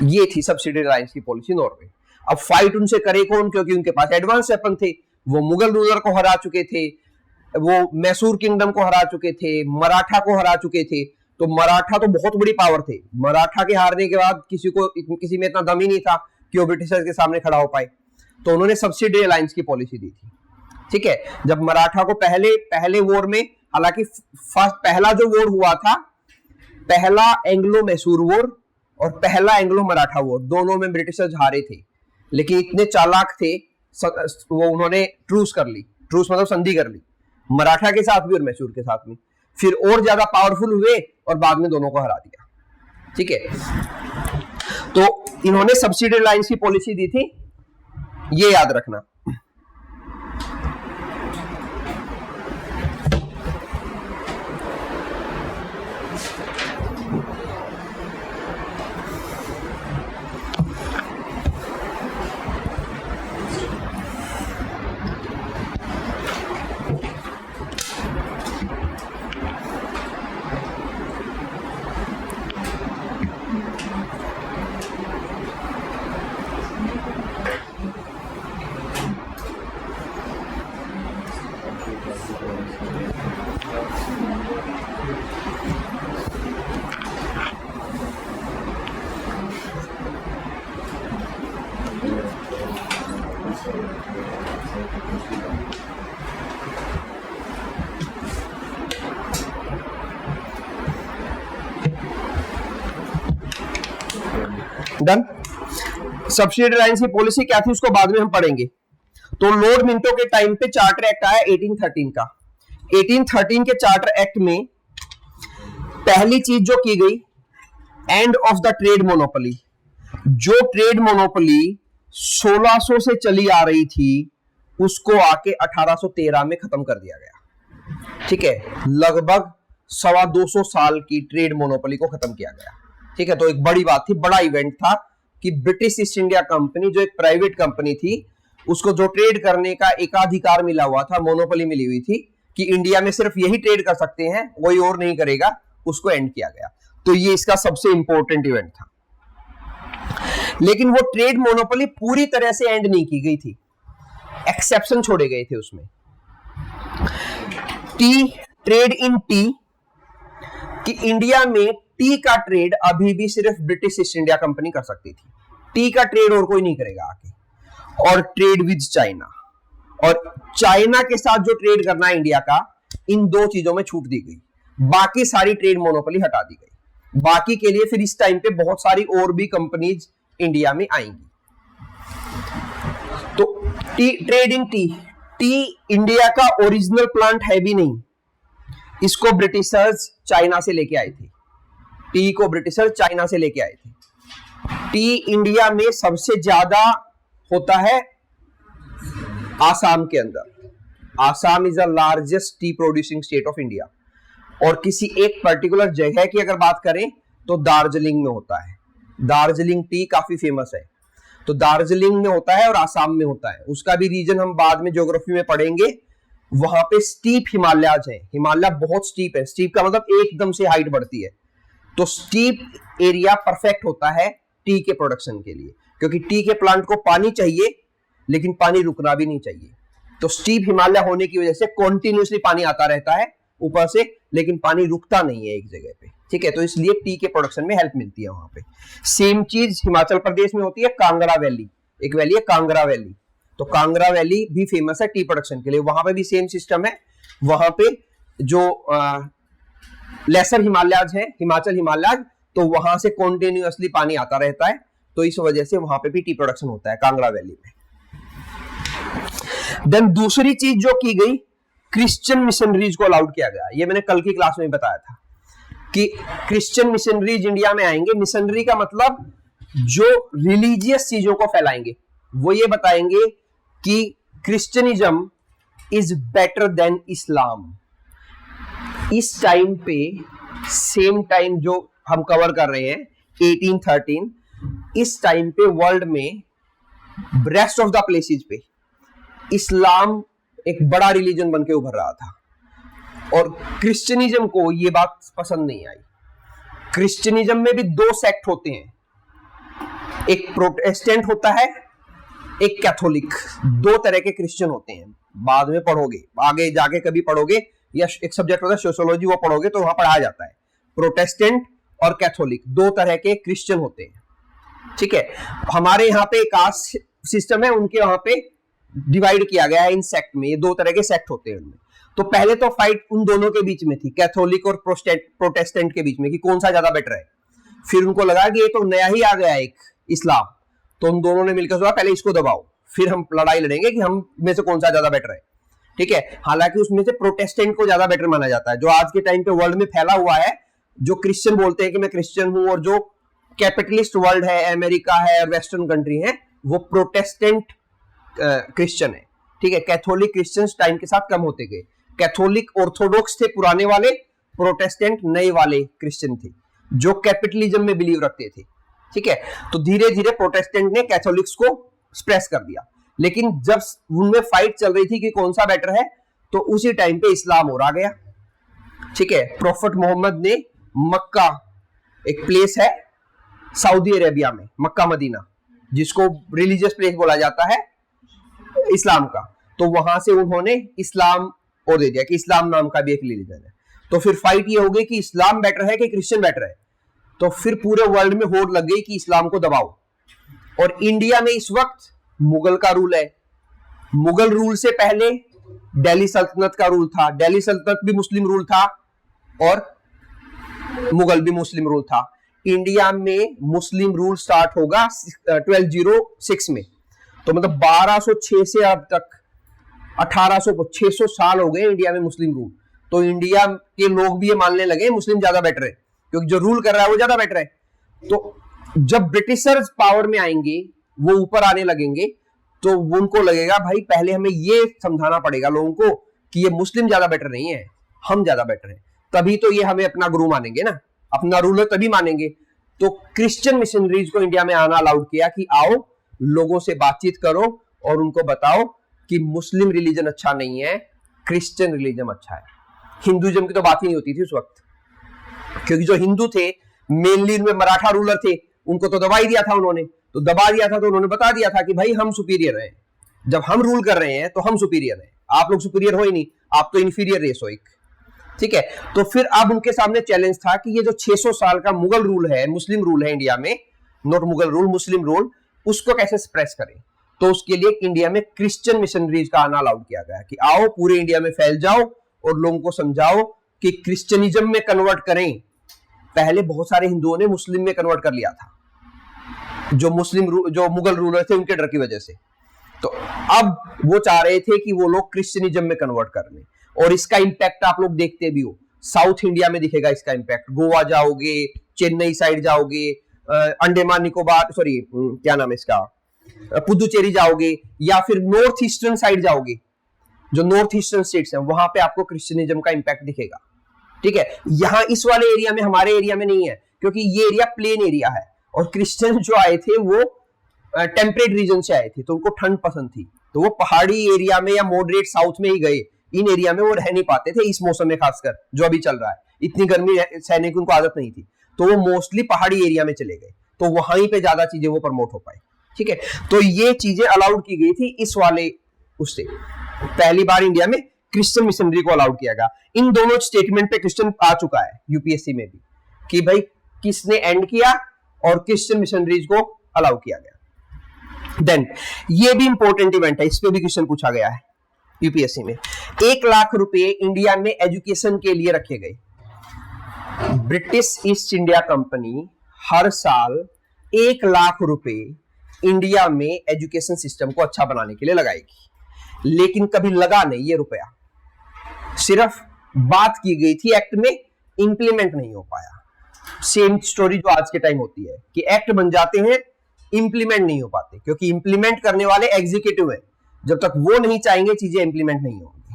ये थी सब्सिडरी अलायंस की पॉलिसी नॉर्वे। अब फाइट उनसे करे कौन, क्योंकि उनके पास एडवांस वेपन थे। वो मुगल रूलर को हरा चुके थे, वो मैसूर किंगडम को हरा चुके थे, मराठा को हरा चुके थे। तो मराठा तो बहुत बड़ी पावर थे। मराठा के हारने के बाद किसी में इतना दम ही नहीं था कि वो ब्रिटिशर्स के सामने खड़ा हो पाए। तो उन्होंने सब्सिडरी अलायंस की पॉलिसी दी थी। ठीक है, जब मराठा को पहले वॉर में, हालांकि पहला जो वॉर हुआ था, पहला एंग्लो मैसूर वॉर और पहला एंग्लो मराठा वॉर, दोनों में ब्रिटिशर्स हारे थे। लेकिन इतने चालाक थे वो उन्होंने ट्रूस कर ली। ट्रूस मतलब संधि कर ली, मराठा के साथ भी और मैसूर के साथ में। फिर और ज्यादा पावरफुल हुए और बाद में दोनों को हरा दिया। ठीक है, तो इन्होंने सब्सिडी लाइंस की पॉलिसी दी थी, ये याद रखना। डन। सब्सिडी लाइंस की पॉलिसी क्या थी उसको बाद में हम पढ़ेंगे। तो लॉर्ड मिंटो के टाइम पे चार्टर एक्ट आया 1813 का। 1813 के चार्टर एक्ट में पहली चीज जो की गई, end of the trade monopoly. जो ट्रेड मोनोपोली 1600 से चली आ रही थी उसको आके 1813 में खत्म कर दिया गया। ठीक है, लगभग 225 साल की ट्रेड मोनोपोली को खत्म किया गया। ठीक है, तो एक बड़ी बात थी, बड़ा इवेंट था कि ब्रिटिश ईस्ट इंडिया कंपनी जो एक प्राइवेट कंपनी थी उसको जो ट्रेड करने का एकाधिकार मिला हुआ था, मोनोपोली मिली हुई थी कि इंडिया में सिर्फ यही ट्रेड कर सकते हैं, कोई और नहीं करेगा, उसको एंड किया गया। तो ये इसका सबसे इंपॉर्टेंट इवेंट था। लेकिन वो ट्रेड मोनोपोली पूरी तरह से एंड नहीं की गई थी, एक्सेप्शन छोड़े गए थे उसमें। टी, ट्रेड इन टी, कि इंडिया में टी का ट्रेड अभी भी सिर्फ ब्रिटिश ईस्ट इंडिया कंपनी कर सकती थी, टी का ट्रेड और कोई नहीं करेगा आके। और ट्रेड विद चाइना, और चाइना के साथ जो ट्रेड करना है इंडिया का, इन दो चीजों में छूट दी गई, बाकी सारी ट्रेड मोनोपोली हटा दी गई। बाकी के लिए फिर इस टाइम पे बहुत सारी और भी कंपनीज इंडिया में आएंगी। तो T, trade in T, T India का ओरिजिनल प्लांट है भी नहीं, इसको ब्रिटिशर्स चाइना से लेके आए थे। टी को ब्रिटिशर्स चाइना से लेके आए थे। टी इंडिया में सबसे ज्यादा होता है आसाम के अंदर। Assam is the largest T producing state of India. और किसी एक पर्टिकुलर जगह की अगर बात करें तो दार्जिलिंग में होता है। दार्जिलिंग टी काफी फेमस है, तो दार्जिलिंग में होता है और आसाम में होता है। उसका भी रीजन हम बाद में ज्योग्राफी में पढ़ेंगे। वहां पे स्टीप हिमालयाज है, हिमालय बहुत स्टीप है, स्टीप का मतलब एकदम से हाइट बढ़ती है। तो स्टीप एरिया परफेक्ट होता है टी के प्रोडक्शन के लिए, क्योंकि टी के प्लांट को पानी चाहिए लेकिन पानी रुकना भी नहीं चाहिए। तो स्टीप हिमालय होने की वजह से कॉन्टिन्यूसली पानी आता रहता है ऊपर से, लेकिन पानी रुकता नहीं है एक जगह पे। ठीक है, तो इसलिए टी के प्रोडक्शन में हेल्प मिलती है वहां पे। सेम चीज हिमाचल प्रदेश में होती है, कांगड़ा वैली, एक वैली है कांगड़ा वैली। तो कांगड़ा वैली भी फेमस है टी प्रोडक्शन के लिए, वहां पे भी सेम सिस्टम है। वहां पे जो लेसर हिमालयाज है, हिमाचल हिमालयाज, तो वहां से कॉन्टिन्यूअसली पानी आता रहता है, तो इस वजह से वहां पे भी टी प्रोडक्शन होता है कांगड़ा वैली में। देन दूसरी चीज जो की गई, क्रिश्चियन मिशनरीज को अलाउड किया गया। ये मैंने कल की क्लास में बताया था कि क्रिश्चियन मिशनरीज इंडिया में आएंगे। मिशनरी का मतलब जो रिलीजियस चीजों को फैलाएंगे, वो ये बताएंगे कि क्रिश्चियनिज्म इज बेटर देन इस्लाम। इस टाइम पे, सेम टाइम जो हम कवर कर रहे हैं 1813, इस टाइम पे वर्ल्ड में रेस्ट ऑफ द प्लेसेस पे इस्लाम एक बड़ा रिलीजन बन के उभर रहा था और क्रिश्चियनिज्म को ये बात पसंद नहीं आई। क्रिश्चियनिज्म में भी दो सेक्ट होते हैं, एक प्रोटेस्टेंट होता है, एक कैथोलिक। दो तरह के क्रिश्चियन होते हैं, बाद में पढ़ोगे, आगे जाके कभी पढ़ोगे, या एक सब्जेक्ट होता है सोशियोलॉजी, वो पढ़ोगे तो वहां पढ़ाया जाता है। प्रोटेस्टेंट और कैथोलिक दो तरह के क्रिश्चियन होते हैं। ठीक है, हमारे यहाँ पे कास्ट सिस्टम है, उनके वहां पे डिवाइड किया गया है इन सेक्ट में। ये दो तरह के सेक्ट होते हैं उनमें। तो पहले तो फाइट उन दोनों के बीच में थी, कैथोलिक और प्रोटेस्टेंट के बीच में, कि कौन सा ज्यादा बेटर है। फिर उनको लगा कि ये तो नया ही आ गया एक इस्लाम, तो उन दोनों ने मिलकर सोचा पहले इसको दबाओ, फिर हम लड़ाई लड़ेंगे कि हम में से कौन सा ज्यादा बेटर है। ठीक है, हालांकि उसमें से प्रोटेस्टेंट को ज्यादा बेटर माना जाता है, जो आज के टाइम पे वर्ल्ड में फैला हुआ है। जो क्रिश्चियन बोलते हैं कि मैं क्रिश्चियन हूं, और जो कैपिटलिस्ट वर्ल्ड है, अमेरिका है और वेस्टर्न कंट्री है, वो प्रोटेस्टेंट क्रिश्चियन है, ठीक है। कैथोलिक क्रिश्चियंस टाइम के साथ कम होते गए, कैथोलिक ऑर्थोडॉक्स थे पुराने वाले, प्रोटेस्टेंट नए वाले क्रिश्चियन थे जो कैपिटलिज्म में बिलीव रखते थे, ठीक है। तो धीरे धीरे प्रोटेस्टेंट ने कैथोलिक्स को स्प्रेस कर दिया, लेकिन जब उनमें फाइट चल रही थी कि कौन सा बेटर है, तो उसी टाइम पे इस्लाम और आ गया, ठीक है। प्रोफेट मोहम्मद ने मक्का, एक प्लेस है सऊदी अरेबिया में, मक्का मदीना, जिसको रिलीजियस प्लेस बोला जाता है इस्लाम का, तो वहां से उन्होंने इस्लाम और दे दिया कि इस्लाम नाम का भी एक रिलीजन है। तो फिर फाइट ये हो गई कि इस्लाम बेटर है कि क्रिश्चियन बेटर है, तो फिर पूरे वर्ल्ड में होड़ लग गई कि इस्लाम को दबाओ। और इंडिया में इस वक्त मुगल का रूल है, मुगल रूल से पहले दिल्ली सल्तनत का रूल था, दिल्ली सल्तनत भी मुस्लिम रूल था और मुगल भी मुस्लिम रूल था। इंडिया में मुस्लिम रूल स्टार्ट होगा 1206 में, तो मतलब 1206 से अब तक 600 साल हो गए इंडिया में मुस्लिम रूल। तो इंडिया के लोग भी ये मानने लगे मुस्लिम ज्यादा बेटर है, क्योंकि जो रूल कर रहा है वो ज्यादा बेटर है। तो जब ब्रिटिशर्स पावर में आएंगे, वो ऊपर आने लगेंगे, तो उनको लगेगा भाई पहले हमें ये समझाना पड़ेगा लोगों को कि ये मुस्लिम ज्यादा बेटर नहीं है, हम ज्यादा बेटर हैं, तभी तो ये हमें अपना गुरु मानेंगे ना, अपना रूलर तभी मानेंगे। तो क्रिश्चियन मिशनरीज को इंडिया में आना अलाउड किया कि आओ लोगों से बातचीत करो और उनको बताओ कि मुस्लिम रिलीजन अच्छा नहीं है, क्रिश्चियन रिलीजन अच्छा है। हिंदुइज्म की तो बात ही नहीं होती थी उस वक्त, क्योंकि जो हिंदू थे मेनली उनमें मराठा रूलर थे, उनको तो दबा ही दिया था उन्होंने, तो दबा दिया था तो उन्होंने बता दिया था कि भाई हम सुपीरियर हैं, जब हम रूल कर रहे हैं तो हम सुपीरियर हैं, आप लोग सुपीरियर हो ही नहीं, आप तो इंफीरियर रेस हो एक, ठीक है। तो फिर अब उनके सामने चैलेंज था कि ये जो 600 साल का मुगल रूल है, मुस्लिम रूल है इंडिया में, not Mughal rule, Muslim rule, उसको कैसे स्प्रेस करें। तो उसके लिए इंडिया में क्रिश्चियन मिशनरीज का आना अलाउड किया गया कि आओ पूरे इंडिया में फैल जाओ और लोगों को समझाओ कि क्रिश्चियनिज्म में कन्वर्ट करें। पहले बहुत सारे हिंदुओं ने मुस्लिम में कन्वर्ट कर लिया था, जो मुगल रूलर थे उनके डर की वजह से। तो अब वो चाह रहे थे कि वो लोग क्रिश्चियनिज्म में कन्वर्ट कर लें, और इसका इंपैक्ट आप लोग देखते भी हो, साउथ इंडिया में दिखेगा इसका इंपैक्ट। गोवा जाओगे, चेन्नई साइड जाओगे, अंडमान निकोबार, सॉरी क्या नाम है इसका, पुदुचेरी जाओगे, या फिर नॉर्थ ईस्टर्न साइड जाओगे, जो नॉर्थ ईस्टर्न स्टेट्स हैं, वहां पे आपको क्रिश्चियनिज्म का इंपैक्ट दिखेगा, ठीक है। यहां इस वाले एरिया में, हमारे एरिया में नहीं है, क्योंकि ये एरिया प्लेन एरिया है, और क्रिश्चियन जो आए थे वो टेम्परेट रीजन से आए थे, तो उनको ठंड पसंद थी, तो वो पहाड़ी एरिया में या मॉडरेट साउथ में ही गए। इन एरिया में वो रह नहीं पाते थे इस मौसम में, खासकर जो अभी चल रहा है, इतनी गर्मी सहने की उनको आदत नहीं थी, तो वो मोस्टली पहाड़ी एरिया में चले गए, तो वहीं पे ज्यादा चीजें वो प्रमोट हो पाई, ठीक है। तो ये चीजें अलाउड की गई थी इस वाले उससे, पहली बार इंडिया में क्रिश्चियन मिशनरी को अलाउड किया गया। इन दोनों स्टेटमेंट पे क्वेश्चन आ चुका है यूपीएससी में भी कि भाई किसने एंड किया और क्रिश्चियन मिशनरीज को अलाउ किया गया। देन ये भी इंपॉर्टेंट इवेंट है, इस पे भी क्वेश्चन पूछा गया है यूपीएससी में। 1 लाख रुपए इंडिया में एजुकेशन के लिए रखे गए। ब्रिटिश ईस्ट इंडिया कंपनी हर साल 1 लाख रुपए इंडिया में एजुकेशन सिस्टम को अच्छा बनाने के लिए लगाएगी, लेकिन कभी लगा नहीं ये रुपया, सिर्फ बात की गई थी एक्ट में, इंप्लीमेंट नहीं हो पाया। सेम स्टोरी जो आज के टाइम होती है कि एक्ट बन जाते हैं, इंप्लीमेंट नहीं हो पाते, क्योंकि इंप्लीमेंट करने वाले एग्जीक्यूटिव है, जब तक वो नहीं चाहेंगे चीजें इंप्लीमेंट नहीं होंगी,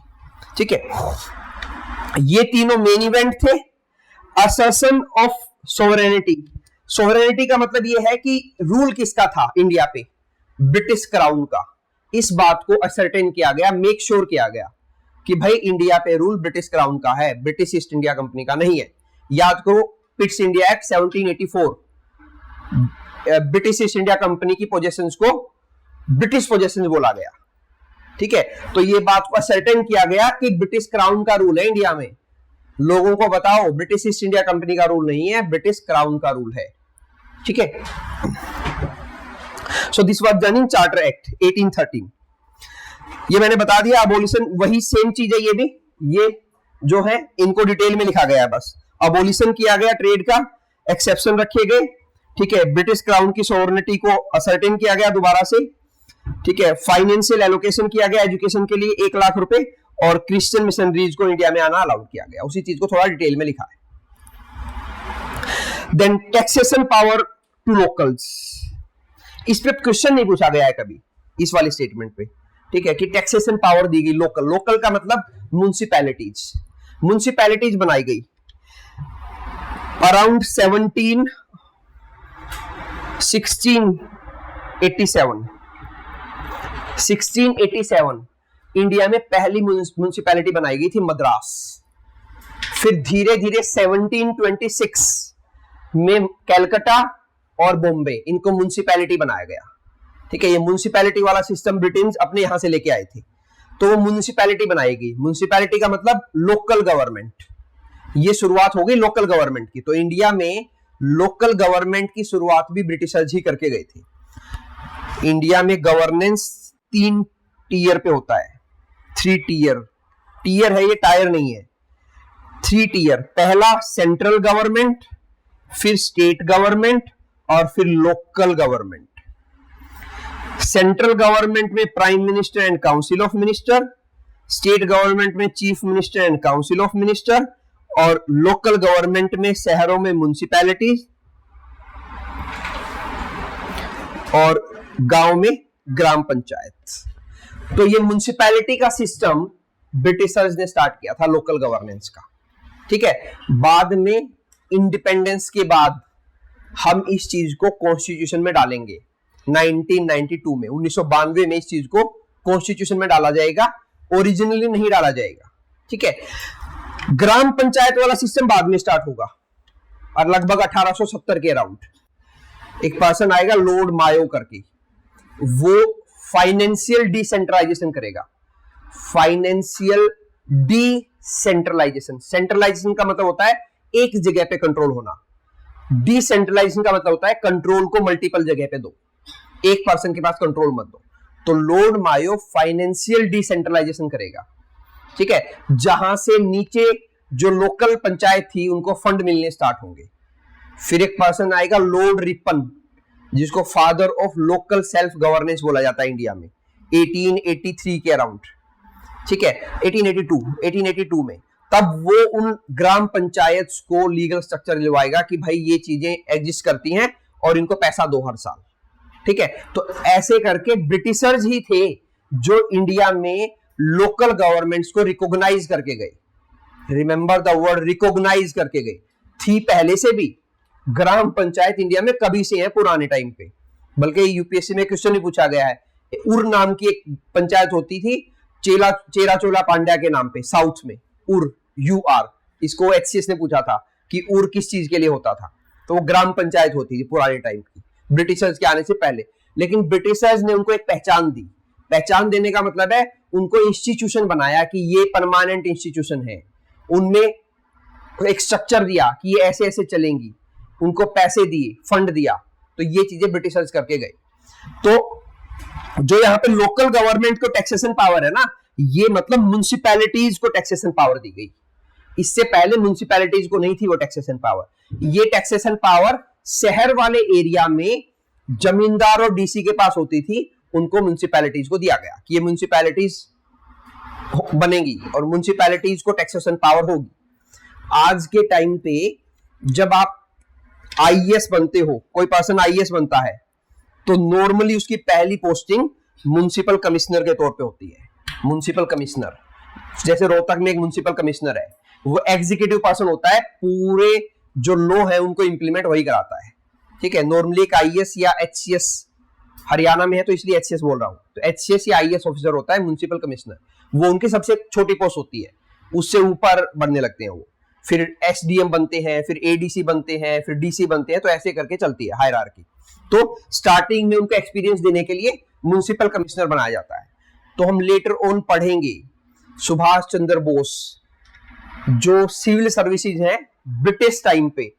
ठीक है। ये तीनों मेन इवेंट थे। असर्शन ऑफ सोवरेनिटी, सोवरेनिटी का मतलब ये है कि रूल किसका था इंडिया पे, ब्रिटिश क्राउन का। इस बात को असर्टेन किया गया, मेक श्योर किया गया कि भाई इंडिया पे रूल ब्रिटिश क्राउन का है, ब्रिटिश ईस्ट इंडिया कंपनी का नहीं है। याद करो Pitt's India act 1784, British east India company की पोजेशंस को ब्रिटिश पोजेशंस बोला गया, ठीक है। तो ये बात को असर्टेन किया गया कि ब्रिटिश क्राउन का रूल है इंडिया में, लोगों को बताओ ब्रिटिश ईस्ट इंडिया कंपनी का रूल नहीं है, ब्रिटिश क्राउन का रूल है, ठीक है। So this was done in charter act 1813। ये मैंने बता दिया, अबोलिशन वही सेम चीज है, ये भी, ये जो है इनको डिटेल में लिखा गया है बस। अबोलिशन किया गया ट्रेड का, एक्सेप्शन रखे गए, ठीक है। ब्रिटिश क्राउन की सोवरेनिटी को असर्टेन किया गया दोबारा से, ठीक है। फाइनेंशियल एलोकेशन किया गया एजुकेशन के लिए 1 लाख रुपए, और क्रिश्चियन मिशनरीज को इंडिया में आना अलाउड किया गया, उसी चीज को थोड़ा डिटेल में लिखा है। Then taxation power to locals. इस पे क्वेश्चन नहीं पूछा गया है कभी इस वाले स्टेटमेंट पे, ठीक है, कि टैक्सेशन पावर दी गई लोकल। लोकल का मतलब म्युनिसिपैलिटीज, म्युनिसिपैलिटीज बनाई गई अराउंड 1687 इंडिया में पहली म्युनिसिपैलिटी बनाई गई थी मद्रास। फिर धीरे धीरे 1726 में कलकत्ता और बॉम्बे, इनको म्युनिसिपैलिटी बनाया गया, ठीक है। ये म्युनिसिपैलिटी वाला सिस्टम ब्रिटिश अपने यहां से लेके आए थे, तो वो म्युनिसिपैलिटी बनाई गई। म्युनिसिपैलिटी का मतलब लोकल गवर्नमेंट, ये शुरुआत हो गई लोकल गवर्नमेंट की। तो इंडिया में लोकल गवर्नमेंट की शुरुआत भी ब्रिटिशर्स ही करके गए थे। इंडिया में गवर्नेंस 3 टीयर पे होता है, 3 टीयर। टीयर है ये, टायर नहीं है, 3 टीयर। पहला सेंट्रल गवर्नमेंट, फिर स्टेट गवर्नमेंट और फिर लोकल गवर्नमेंट। सेंट्रल गवर्नमेंट में prime minister and council of minister, state government में chief minister and council of minister, और लोकल गवर्नमेंट में शहरों में म्युनिसिपैलिटीज और गांव में ग्राम पंचायत। तो ये म्युनिसिपैलिटी का सिस्टम ब्रिटिशर्स ने स्टार्ट किया था, लोकल गवर्नेंस का, ठीक है। बाद में इंडिपेंडेंस के बाद हम इस चीज को कॉन्स्टिट्यूशन में डालेंगे 1992 में, 1992 में इस चीज को कॉन्स्टिट्यूशन में डाला जाएगा, ओरिजिनली नहीं डाला जाएगा, ठीक है। ग्राम पंचायत वाला सिस्टम बाद में स्टार्ट होगा और लगभग 1870 के अराउंड एक पर्सन आएगा लॉर्ड मायो करके, वो फाइनेंशियल डिसेंट्रलाइजेशन करेगा। फाइनेंशियल डिसेंट्रलाइजेशन, सेंट्रलाइजेशन का मतलब होता है एक जगह पे कंट्रोल होना, डिसेंट्रलाइजेशन का मतलब होता है कंट्रोल को मल्टीपल जगह पे दो, एक पर्सन के पास कंट्रोल मत दो। तो लॉर्ड मायो फाइनेंशियल डिसेंट्रलाइजेशन करेगा, ठीक है, जहां से नीचे जो लोकल पंचायत थी उनको फंड मिलने स्टार्ट होंगे। फिर एक पर्सन आएगा लॉर्ड रिपन, जिसको father of local self governance बोला जाता है इंडिया में, 1883 के अराउंड, ठीक है, 1882 में। तब वो उन ग्राम पंचायत को लीगल स्ट्रक्चर दिलवाएगा कि भाई ये चीजें एग्जिस्ट करती हैं और इनको पैसा दो हर साल, ठीक है। तो ऐसे करके ब्रिटिशर्स ही थे जो इंडिया में लोकल गवर्नमेंट्स को रिकॉग्नाइज करके गए। रिमेंबर द वर्ड, रिकॉग्नाइज करके गए। थी पहले से भी ग्राम पंचायत इंडिया में कभी से है, पुराने टाइम पे, बल्कि यूपीएससी में क्वेश्चन ही पूछा गया है। उर नाम की एक पंचायत होती थी चेरा चोला पांड्या के नाम पे, साउथ में, उर, UR। इसको एचसीएस ने पूछा था कि उर किस चीज के लिए होता था, तो वो ग्राम पंचायत होती थी पुराने टाइम की, ब्रिटिशर्स के आने से पहले। लेकिन ब्रिटिशर्स ने उनको एक पहचान दी। पहचान देने का मतलब है उनको इंस्टीट्यूशन बनाया कि ये परमानेंट इंस्टीट्यूशन है, उनमें एक स्ट्रक्चर दिया कि ये ऐसे ऐसे चलेंगी, उनको पैसे दिए, फंड दिया। तो ये चीजें ब्रिटिशर्स करके गए। तो जो यहाँ पे लोकल गवर्नमेंट को टैक्सेशन पावर है ना, ये मतलब म्युनिसिपैलिटीज को टैक्सेशन पावर दी गई। इससे पहले म्युनिसिपैलिटीज को नहीं थी वो टैक्सेशन पावर। ये टैक्सेशन पावर शहर वाले एरिया में जमींदार और डीसी के पास होती थी, उनको म्युनिसिपैलिटीज को दिया गया कि ये म्युनिसिपैलिटीज बनेगी और म्युनिसिपैलिटीज को टैक्सेशन पावर होगी। आज के टाइम पे जब आप आईएएस बनते हो, कोई पर्सन आईएएस बनता है, तो नॉर्मली उसकी पहली पोस्टिंग म्युनिसिपल कमिश्नर के तौर पे होती है। म्युनिसिपल कमिश्नर, जैसे रोहतक में एक म्युनिसिपल कमिश्नर है, वो एग्जीक्यूटिव पर्सन होता है, पूरे जो लॉ है उनको इंप्लीमेंट वही कराता है, ठीक है। नॉर्मली एक आईएएस या एचसीएस, हरियाणा में है तो इसलिए एचसीएस बोल रहा हूं, तो एचसीएस या आईएएस ऑफिसर होता है म्युनिसिपल कमिश्नर, वो उनकी सबसे छोटी पोस्ट होती है, उससे ऊपर बनने लगते हैं वो। फिर एसडीएम बनते हैं, फिर एडीसी बनते हैं, फिर डीसी बनते हैं, तो ऐसे करके चलती है हायरार्की। तो स्टार्टिंग में उनको एक्सपीरियंस देने के लिए म्युनिसिपल कमिश्नर बनाया जाता है। तो हम लेटर ऑन पढ़ेंगे सुभाष चंद्र बोस जो सिविल सर्विसेज हैं ब्रिटिश टाइम पे,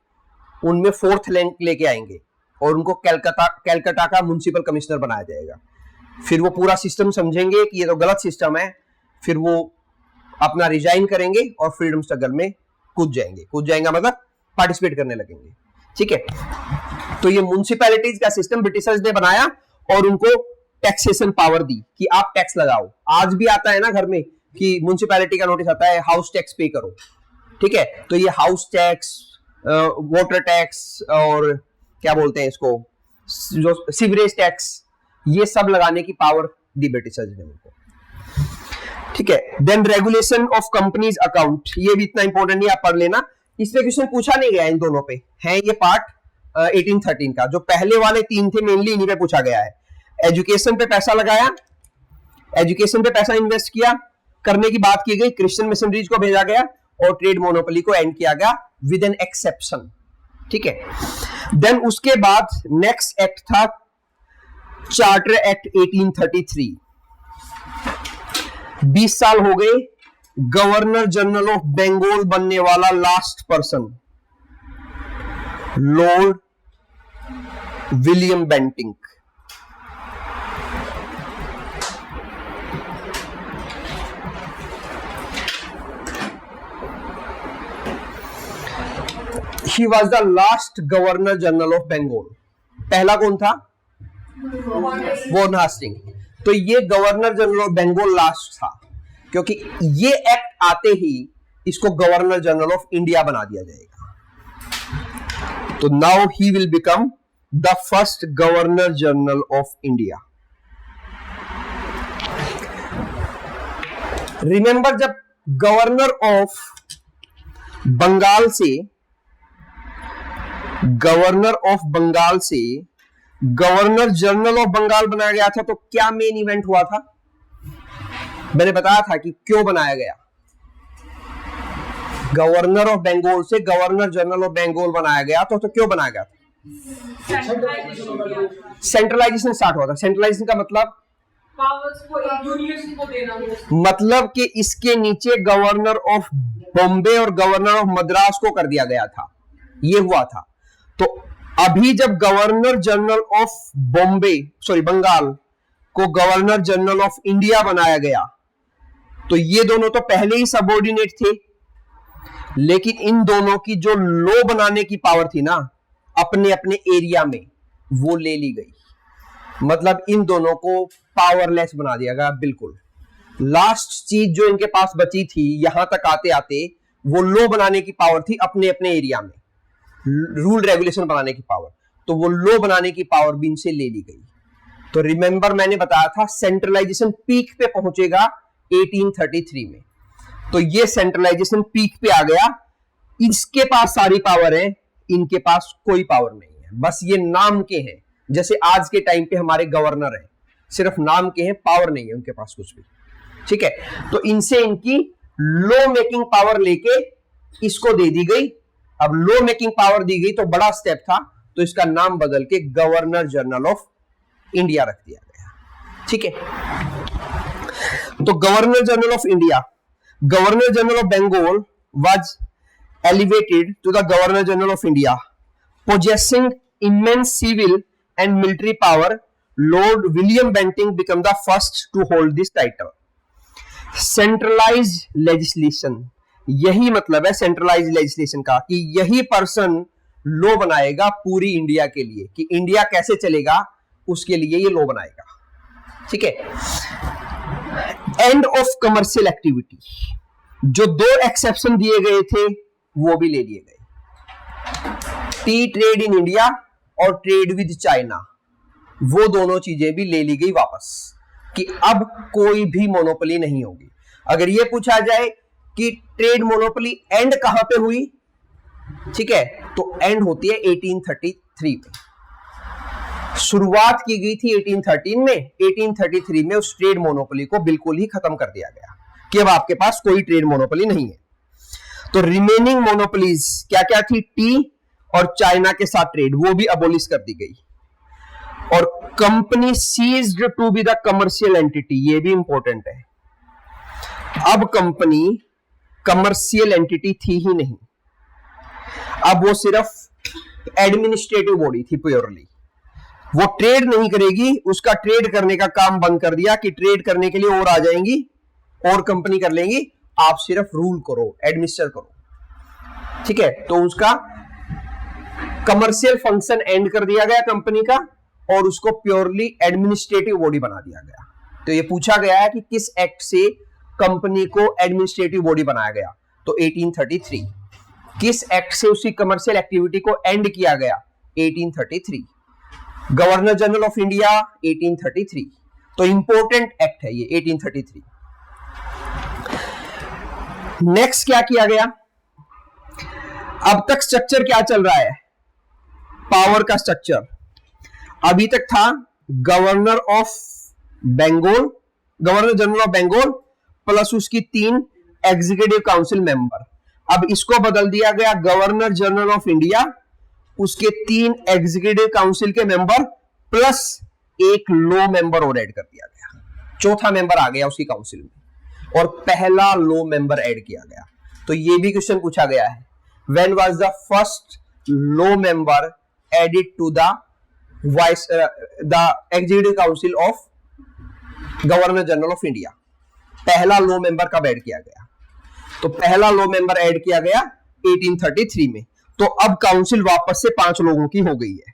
उनमें 4th रैंक लेके आएंगे और उनको कलकत्ता का म्युनिसिपल कमिश्नर बनाया जाएगा। फिर वो पूरा सिस्टम समझेंगे कि ये तो गलत सिस्टम है, फिर वो अपना रिजाइन करेंगे और फ्रीडम स्ट्रगल में कूद जाएंगे मतलब पार्टिसिपेट करने लगेंगे, ठीक है। तो ये म्युनिसिपैलिटीज का सिस्टम ब्रिटिशर्स ने बनाया और उनको टैक्सेशन पावर दी कि आप टैक्स लगाओ। आज भी आता है ना घर में कि म्युनिसिपैलिटी का नोटिस आता है हाउस टैक्स पे करो, ठीक है। तो ये हाउस टैक्स, वाटर टैक्स और क्या बोलते हैं इसको, जो सीवरेज टैक्स, ये सब लगाने की पावर दी ब्रिटिशर्स ने उनको। ठीक है, then regulation of companies account, ये भी इतना इंपॉर्टेंट नहीं, आप पढ़ लेना, इस पे क्वेश्चन पूछा नहीं गया इन दोनों पे है, ये पार्ट 1813 का, जो पहले वाले 3 थे मेनली इन्हीं पे पूछा गया है। एजुकेशन पे पैसा लगाया, एजुकेशन पे पैसा इन्वेस्ट किया, करने की बात की गई, क्रिश्चियन मिशनरीज को भेजा गया और ट्रेड मोनोपोली को एंड किया गया विद एन एक्सेप्शन। ठीक है, देन उसके बाद नेक्स्ट एक्ट था चार्टर एक्ट 1833। 20 साल हो गए, गवर्नर जनरल ऑफ बंगाल बनने वाला last person Lord William Bentinck. He was the last governor general of Bengal। पहला कौन था? Warren Hasting. तो ये governor general of Bengal last था, क्योंकि ये एक्ट आते ही इसको गवर्नर जनरल ऑफ इंडिया बना दिया जाएगा। तो now he will become the first governor general of India. Remember, जब गवर्नर ऑफ बंगाल से गवर्नर जनरल ऑफ बंगाल बनाया गया था, तो क्या मेन इवेंट हुआ था? मैंने बताया था कि क्यों बनाया गया। गवर्नर ऑफ बंगाल से गवर्नर जनरल ऑफ बंगाल बनाया गया, तो क्यों बनाया गया था? सेंट्रलाइजेशन स्टार्ट हुआ था। सेंट्रलाइजेशन का मतलब मतलब कि इसके नीचे गवर्नर ऑफ बॉम्बे और गवर्नर ऑफ मद्रास को कर दिया गया था, ये हुआ था। तो अभी जब गवर्नर जनरल ऑफ बंगाल को गवर्नर जनरल ऑफ इंडिया बनाया गया, तो ये दोनों तो पहले ही सबऑर्डिनेट थे, लेकिन इन दोनों की जो लॉ बनाने की पावर थी ना अपने अपने एरिया में, वो ले ली गई। मतलब इन दोनों को पावरलेस बना दिया गया बिल्कुल। लास्ट चीज जो इनके पास बची थी यहां तक आते आते, वो लॉ बनाने की पावर थी अपने अपने एरिया में, रूल रेगुलेशन बनाने की पावर। तो वो लॉ बनाने की पावर भी इनसे ले ली गई। तो रिमेंबर, मैंने बताया था सेंट्रलाइजेशन पीक पे पहुंचेगा 1833 में। तो ये सेंट्रलाइजेशन पीक पे आ गया, इसके पास सारी पावर है, इनके पास कोई पावर नहीं है, बस ये नाम के हैं। जैसे आज के टाइम पे हमारे गवर्नर हैं, सिर्फ नाम के हैं, पावर नहीं है उनके पास कुछ भी। ठीक है, तो इनसे इनकी लॉ मेकिंग पावर लेके इसको दे दी गई। अब लॉ मेकिंग पावर दी गई तो बड़ा स्टेप था, तो इसका नाम बदल के गवर्नर जनरल ऑफ इंडिया रख दिया गया। ठीक है, तो governor general of India, governor general of Bengal was elevated to the governor general of India, possessing immense civil and military power. Lord William Bentinck became the first to hold this title. Centralized legislation, यही मतलब है centralise legislation का, कि यही person law बनाएगा पूरी India के लिए, कि इंडिया कैसे चलेगा उसके लिए ये लॉ बनाएगा। ठीक है, एंड ऑफ कमर्शियल एक्टिविटी, जो 2 एक्सेप्शन दिए गए थे वो भी ले लिए गए। टी ट्रेड इन इंडिया और ट्रेड विद चाइना, वो दोनों चीजें भी ले ली गई वापस, कि अब कोई भी मोनोपोली नहीं होगी। अगर ये पूछा जाए कि ट्रेड मोनोपोली एंड कहां पे हुई, ठीक है, तो एंड होती है 1833 में। शुरुआत की गई थी 1813 में, 1833 में उस ट्रेड मोनोपोली को बिल्कुल ही खत्म कर दिया गया कि अब आपके पास कोई ट्रेड मोनोपोली नहीं है। तो रिमेनिंग मोनोपोलीज क्या क्या थी? टी और चाइना के साथ ट्रेड, वो भी अबोलिश कर दी गई। और company ceased to be the commercial entity, ये भी इंपॉर्टेंट है। अब कंपनी कमर्शियल एंटिटी थी ही नहीं, अब वो सिर्फ एडमिनिस्ट्रेटिव बॉडी थी प्योरली। वो ट्रेड नहीं करेगी, उसका ट्रेड करने का काम बंद कर दिया कि ट्रेड करने के लिए और आ जाएंगी और कंपनी कर लेंगी, आप सिर्फ रूल करो, एडमिनिस्टर करो। ठीक है, तो उसका कमर्शियल फंक्शन एंड कर दिया गया कंपनी का और उसको प्योरली एडमिनिस्ट्रेटिव बॉडी बना दिया गया। तो ये पूछा गया है कि किस एक्ट से कंपनी को एडमिनिस्ट्रेटिव बॉडी बनाया गया, तो 1833। किस एक्ट से उसकी कमर्शियल एक्टिविटी को एंड किया गया, 1833, गवर्नर जनरल ऑफ इंडिया 1833, तो इंपॉर्टेंट एक्ट है ये 1833। नेक्स्ट क्या किया गया, अब तक स्ट्रक्चर क्या चल रहा है, पावर का स्ट्रक्चर अभी तक था governor of Bengal, governor general of Bengal plus उसकी 3 एग्जीक्यूटिव काउंसिल मेंबर। अब इसको बदल दिया गया गवर्नर जनरल ऑफ इंडिया, उसके 3 एग्जीक्यूटिव काउंसिल के मेंबर प्लस एक लो मेंबर और ऐड कर दिया गया, चौथा मेंबर आ गया उसकी काउंसिल में और पहला लो मेंबर ऐड किया गया। तो ये भी क्वेश्चन पूछा गया है, when was the first law member added to the executive council of governor general of India, पहला लो मेंबर कब ऐड किया गया, तो पहला लो मेंबर ऐड किया गया 1833 में। तो अब काउंसिल वापस से 5 लोगों की हो गई है।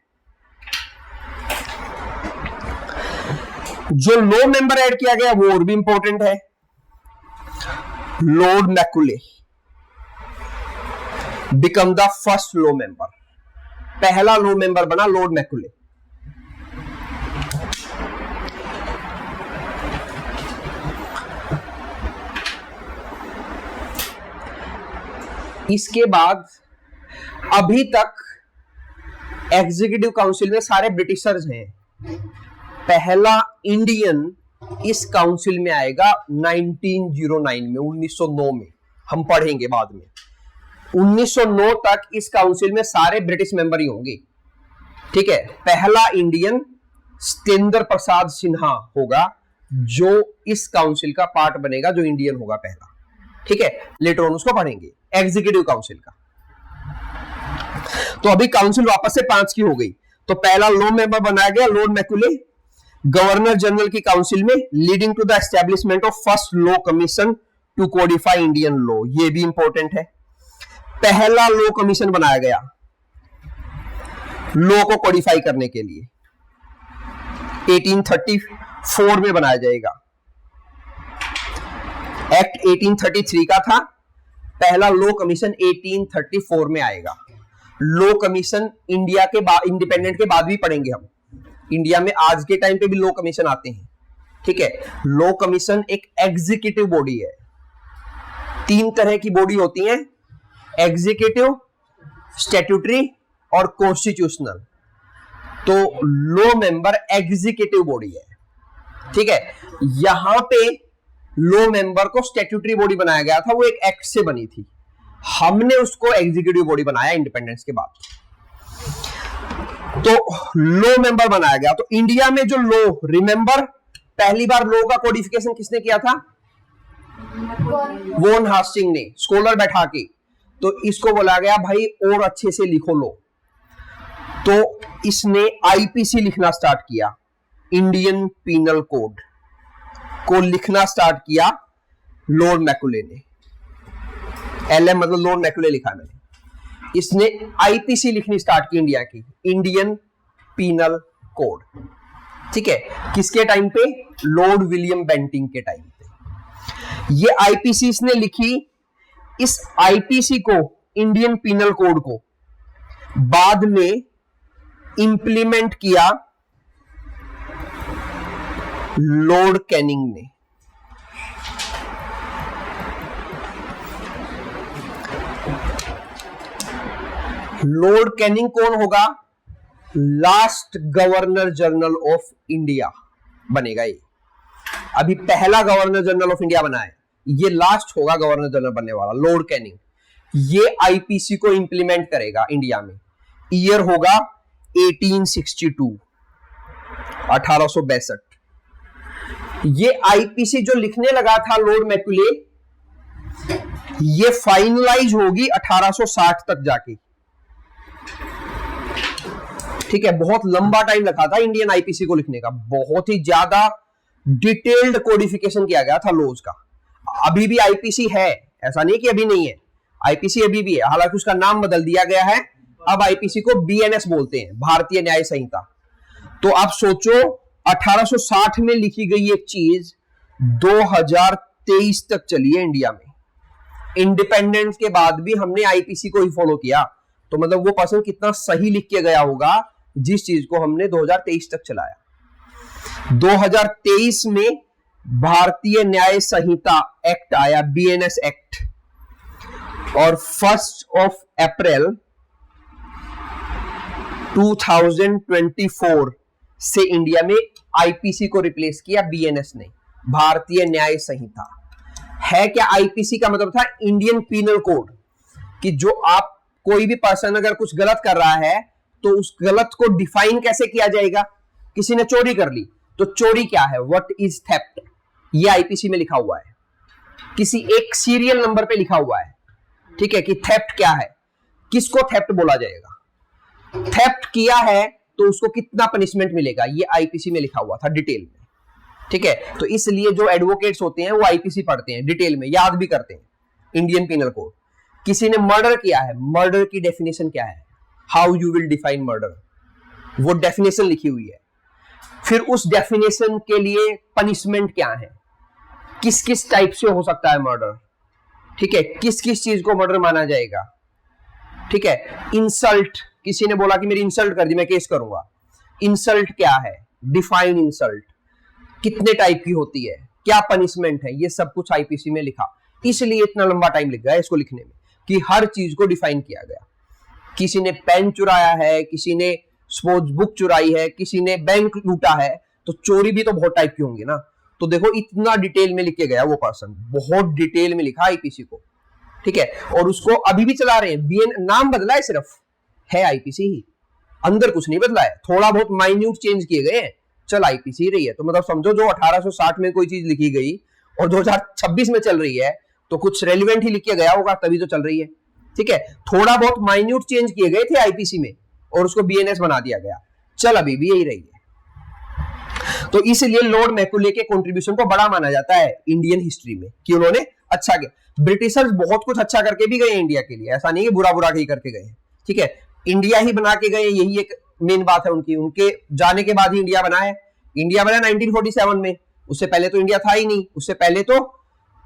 जो लो मेंबर ऐड किया गया वो और भी इंपॉर्टेंट है, Lord Macaulay become the first law member, पहला लो मेंबर बना लॉर्ड मैकुले। इसके बाद अभी तक एग्जीक्यूटिव काउंसिल में सारे ब्रिटिशर्स हैं, पहला इंडियन इस काउंसिल में आएगा 1909 में, 1909 में, हम पढ़ेंगे बाद में। 1909 तक इस काउंसिल में सारे ब्रिटिश मेंबर ही होंगे, ठीक है। पहला इंडियन सत्येंद्र प्रसाद सिन्हा होगा जो इस काउंसिल का पार्ट बनेगा, जो इंडियन होगा पहला, ठीक है। लेटर ऑन उसको पढ़ेंगे एग्जीक्यूटिव काउंसिल का। तो अभी काउंसिल वापस से 5 की हो गई। तो पहला लो मेंबर बनाया गया लॉर्ड मैकुले गवर्नर जनरल की काउंसिल में, leading to the establishment of first law commission to codify Indian law, ये भी इंपॉर्टेंट है। पहला लॉ कमीशन बनाया गया लॉ को कोडिफाई करने के लिए, 1834 में बनाया जाएगा। एक्ट 1833 का था, पहला लॉ कमीशन 1834 में आएगा। लॉ कमीशन इंडिया के बाद, इंडिपेंडेंट के बाद भी पढ़ेंगे हम, इंडिया में आज के टाइम पे भी लॉ कमीशन आते हैं, ठीक है। लॉ कमीशन एक एग्जीक्यूटिव बॉडी है, 3 तरह की बॉडी होती हैं, एग्जीक्यूटिव, स्टैट्यूटरी और कॉन्स्टिट्यूशनल। तो लॉ मेंबर एग्जीक्यूटिव बॉडी है, ठीक है। यहां पे लॉ मेंबर को स्टैट्यूटरी बॉडी बनाया गया था, वो एक एक्ट से बनी थी, हमने उसको एग्जीक्यूटिव बॉडी बनाया इंडिपेंडेंस के बाद। तो लॉ मेंबर बनाया गया। तो इंडिया में जो लॉ, रिमेंबर पहली बार लॉ का कोडिफिकेशन किसने किया था, वॉन हास्टिंग ने, स्कॉलर बैठा के। तो इसको बोला गया भाई और अच्छे से लिखो लो, तो इसने आईपीसी लिखना स्टार्ट किया, इंडियन पीनल कोड को लिखना स्टार्ट किया लॉर्ड मैकुले ने, एलएम मतलब लॉर्ड मैकुले लिखा मैंने। इसने आईपीसी लिखनी स्टार्ट की इंडिया की, इंडियन पीनल कोड, ठीक है। किसके टाइम पे, लॉर्ड विलियम बेंटिंग के टाइम पे ये आईपीसी इसने लिखी। इस आईपीसी को, इंडियन पीनल कोड को बाद में इंप्लीमेंट किया लॉर्ड कैनिंग ने। लॉर्ड कैनिंग कौन होगा, last governor general of India बनेगा ये। अभी पहला गवर्नर जनरल ऑफ इंडिया बना है, ये लास्ट होगा गवर्नर जनरल बनने वाला लॉर्ड कैनिंग। ये आईपीसी को इंप्लीमेंट करेगा इंडिया में। ईयर होगा 1862, 1862। ये आईपीसी जो लिखने लगा था लॉर्ड मैकुले, ये फाइनलाइज होगी 1860 तक जाके, ठीक है। बहुत लंबा टाइम लगा था इंडियन आईपीसी को लिखने का, बहुत ही ज्यादा डिटेल्ड कोडिफिकेशन किया गया था लॉज का। अभी भी आईपीसी है, ऐसा नहीं कि अभी नहीं है, आईपीसी अभी भी है, हालांकि उसका नाम बदल दिया गया है, अब आईपीसी को बीएनएस बोलते हैं, भारतीय न्याय संहिता। तो आप सोचो 1860 में लिखी गई एक चीज 2023 तक चली है इंडिया में। इंडिपेंडेंस के बाद भी हमने आईपीसी को ही फॉलो किया। तो मतलब वो पर्सन कितना सही लिख के गया होगा जिस चीज को हमने 2023 तक चलाया। 2023 में भारतीय न्याय संहिता एक्ट आया, बीएनएस एक्ट, और 1 अप्रैल 2024 से इंडिया में आईपीसी को रिप्लेस किया बीएनएस ने, भारतीय न्याय संहिता। है क्या आईपीसी का मतलब था इंडियन पीनल कोड, कि जो आप कोई भी पर्सन अगर कुछ गलत कर रहा है तो उस गलत को डिफाइन कैसे किया जाएगा। किसी ने चोरी कर ली तो चोरी क्या है, व्हाट इज थेफ्ट, ये आईपीसी में लिखा हुआ है, किसी एक सीरियल नंबर पे लिखा हुआ है, ठीक है, कि थेफ्ट क्या है, किसको थेफ्ट बोला जाएगा, थेफ्ट किया है तो उसको कितना पनिशमेंट मिलेगा, ये आईपीसी में लिखा हुआ था डिटेल में, ठीक है। तो इसलिए जो एडवोकेट्स होते हैं वो आईपीसी पढ़ते हैं, डिटेल में याद भी करते हैं, इंडियन पीनल कोड। किसी ने मर्डर किया है, मर्डर की डेफिनेशन क्या है, how you will define murder, वो डेफिनेशन लिखी हुई है। फिर उस डेफिनेशन के लिए पनिशमेंट क्या है, किस किस टाइप से हो सकता है मर्डर, ठीक है, किस किस चीज को मर्डर माना जाएगा, ठीक है। इंसल्ट, किसी ने बोला कि मेरी इंसल्ट कर दी, मैं केस करूंगा, इंसल्ट क्या है, डिफाइन इंसल्ट, कितने टाइप की होती है, क्या पनिशमेंट है, ये सब कुछ आईपीसी में लिखा। इसलिए इतना लंबा टाइम लग गया इसको लिखने में कि हर चीज को डिफाइन किया गया। किसी ने पेन चुराया है, किसी ने स्पोर्ट्स बुक चुराई है, किसी ने बैंक लूटा है, तो चोरी भी तो बहुत टाइप की होंगी ना। तो देखो इतना डिटेल में लिख के गया वो पर्सन, बहुत डिटेल में लिखा आईपीसी को, ठीक है। और उसको अभी भी चला रहे हैं, बीएन नाम बदला है, सिर्फ है आईपीसी ही, अंदर कुछ नहीं बदला है, थोड़ा बहुत माइन्यूट चेंज किए गए हैं, चल आईपीसी रही है। तो मतलब समझो जो 1860 में कोई चीज लिखी गई और 2026 में चल रही है तो कुछ रेलिवेंट ही लिख के गया होगा, तभी तो चल रही है, ठीक है। थोड़ा बहुत माइन्यूट चेंज किए गए थे आईपीसी में और उसको बीएनएस बना दिया गया, चल अभी भी यही रही है। तो इसलिए लॉर्ड मैकॉले के कंट्रीब्यूशन को बड़ा माना जाता है इंडियन हिस्ट्री में, कि उन्होंने अच्छा किया। ब्रिटिशर्स बहुत कुछ अच्छा करके भी गए इंडिया के लिए, ऐसा नहीं है बुरा बुरा ही करके गए, ठीक है। इंडिया ही बना के गए, यही एक मेन बात है उनकी, उनके जाने के बाद ही इंडिया बना है। इंडिया बना 1947 में, उससे पहले तो इंडिया था ही नहीं, उससे पहले तो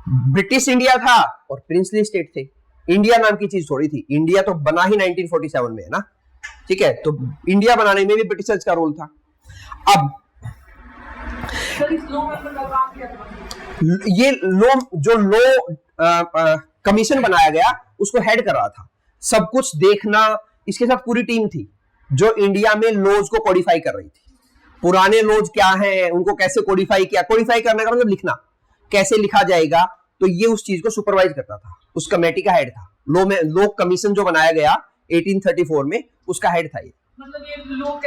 ब्रिटिश इंडिया था और प्रिंसली स्टेट थे। इंडिया नाम की चीज थोड़ी थी, इंडिया तो बना ही 1947 में है ना, ठीक है। तो इंडिया बनाने में भी ब्रिटिशर्स का रोल था। अब ये लॉ कमीशन बनाया गया, उसको हेड कर रहा था, सब कुछ देखना, इसके साथ पूरी टीम थी जो इंडिया में लॉज को कोडिफाई कर रही थी। पुराने लॉज क्या हैं, उनको कैसे कोडिफाई किया, कोडिफाई करने का मतलब लिखना, कैसे लिखा जाएगा, तो ये उस चीज को सुपरवाइज करता था, उस कमेटी का हेड था। लॉ कमीशन जो बनाया गया 1834 में, उसका हेड था ये। मतलब ये लोग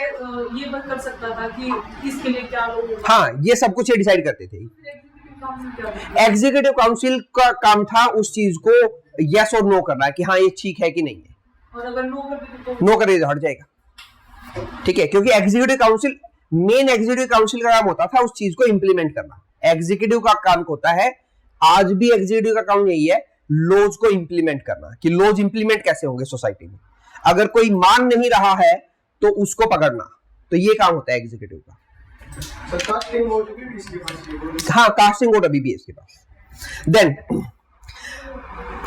ये बस कर सकता था कि इसके लिए क्या लोग, हाँ, ये सब कुछ ये डिसाइड करते थे। एग्जीक्यूटिव काउंसिल का काम था उस चीज को यस और नो करना, कि हाँ ये ठीक है कि नहीं है, और अगर नो करे तो हट जाएगा, ठीक है। क्योंकि executive council, main executive council का काम होता था उस चीज को इंप्लीमेंट करना। एग्जीक्यूटिव का काम होता है, आज भी एग्जीक्यूटिव का काम यही है, लॉज को इंप्लीमेंट करना, कि लॉज इंप्लीमेंट कैसे होंगे सोसाइटी में। अगर कोई मान नहीं रहा है तो उसको पकड़ना, तो ये काम होता है एग्जीक्यूटिव का। हाँ, कास्टिंग वोट अभी भी है इसके पास। Then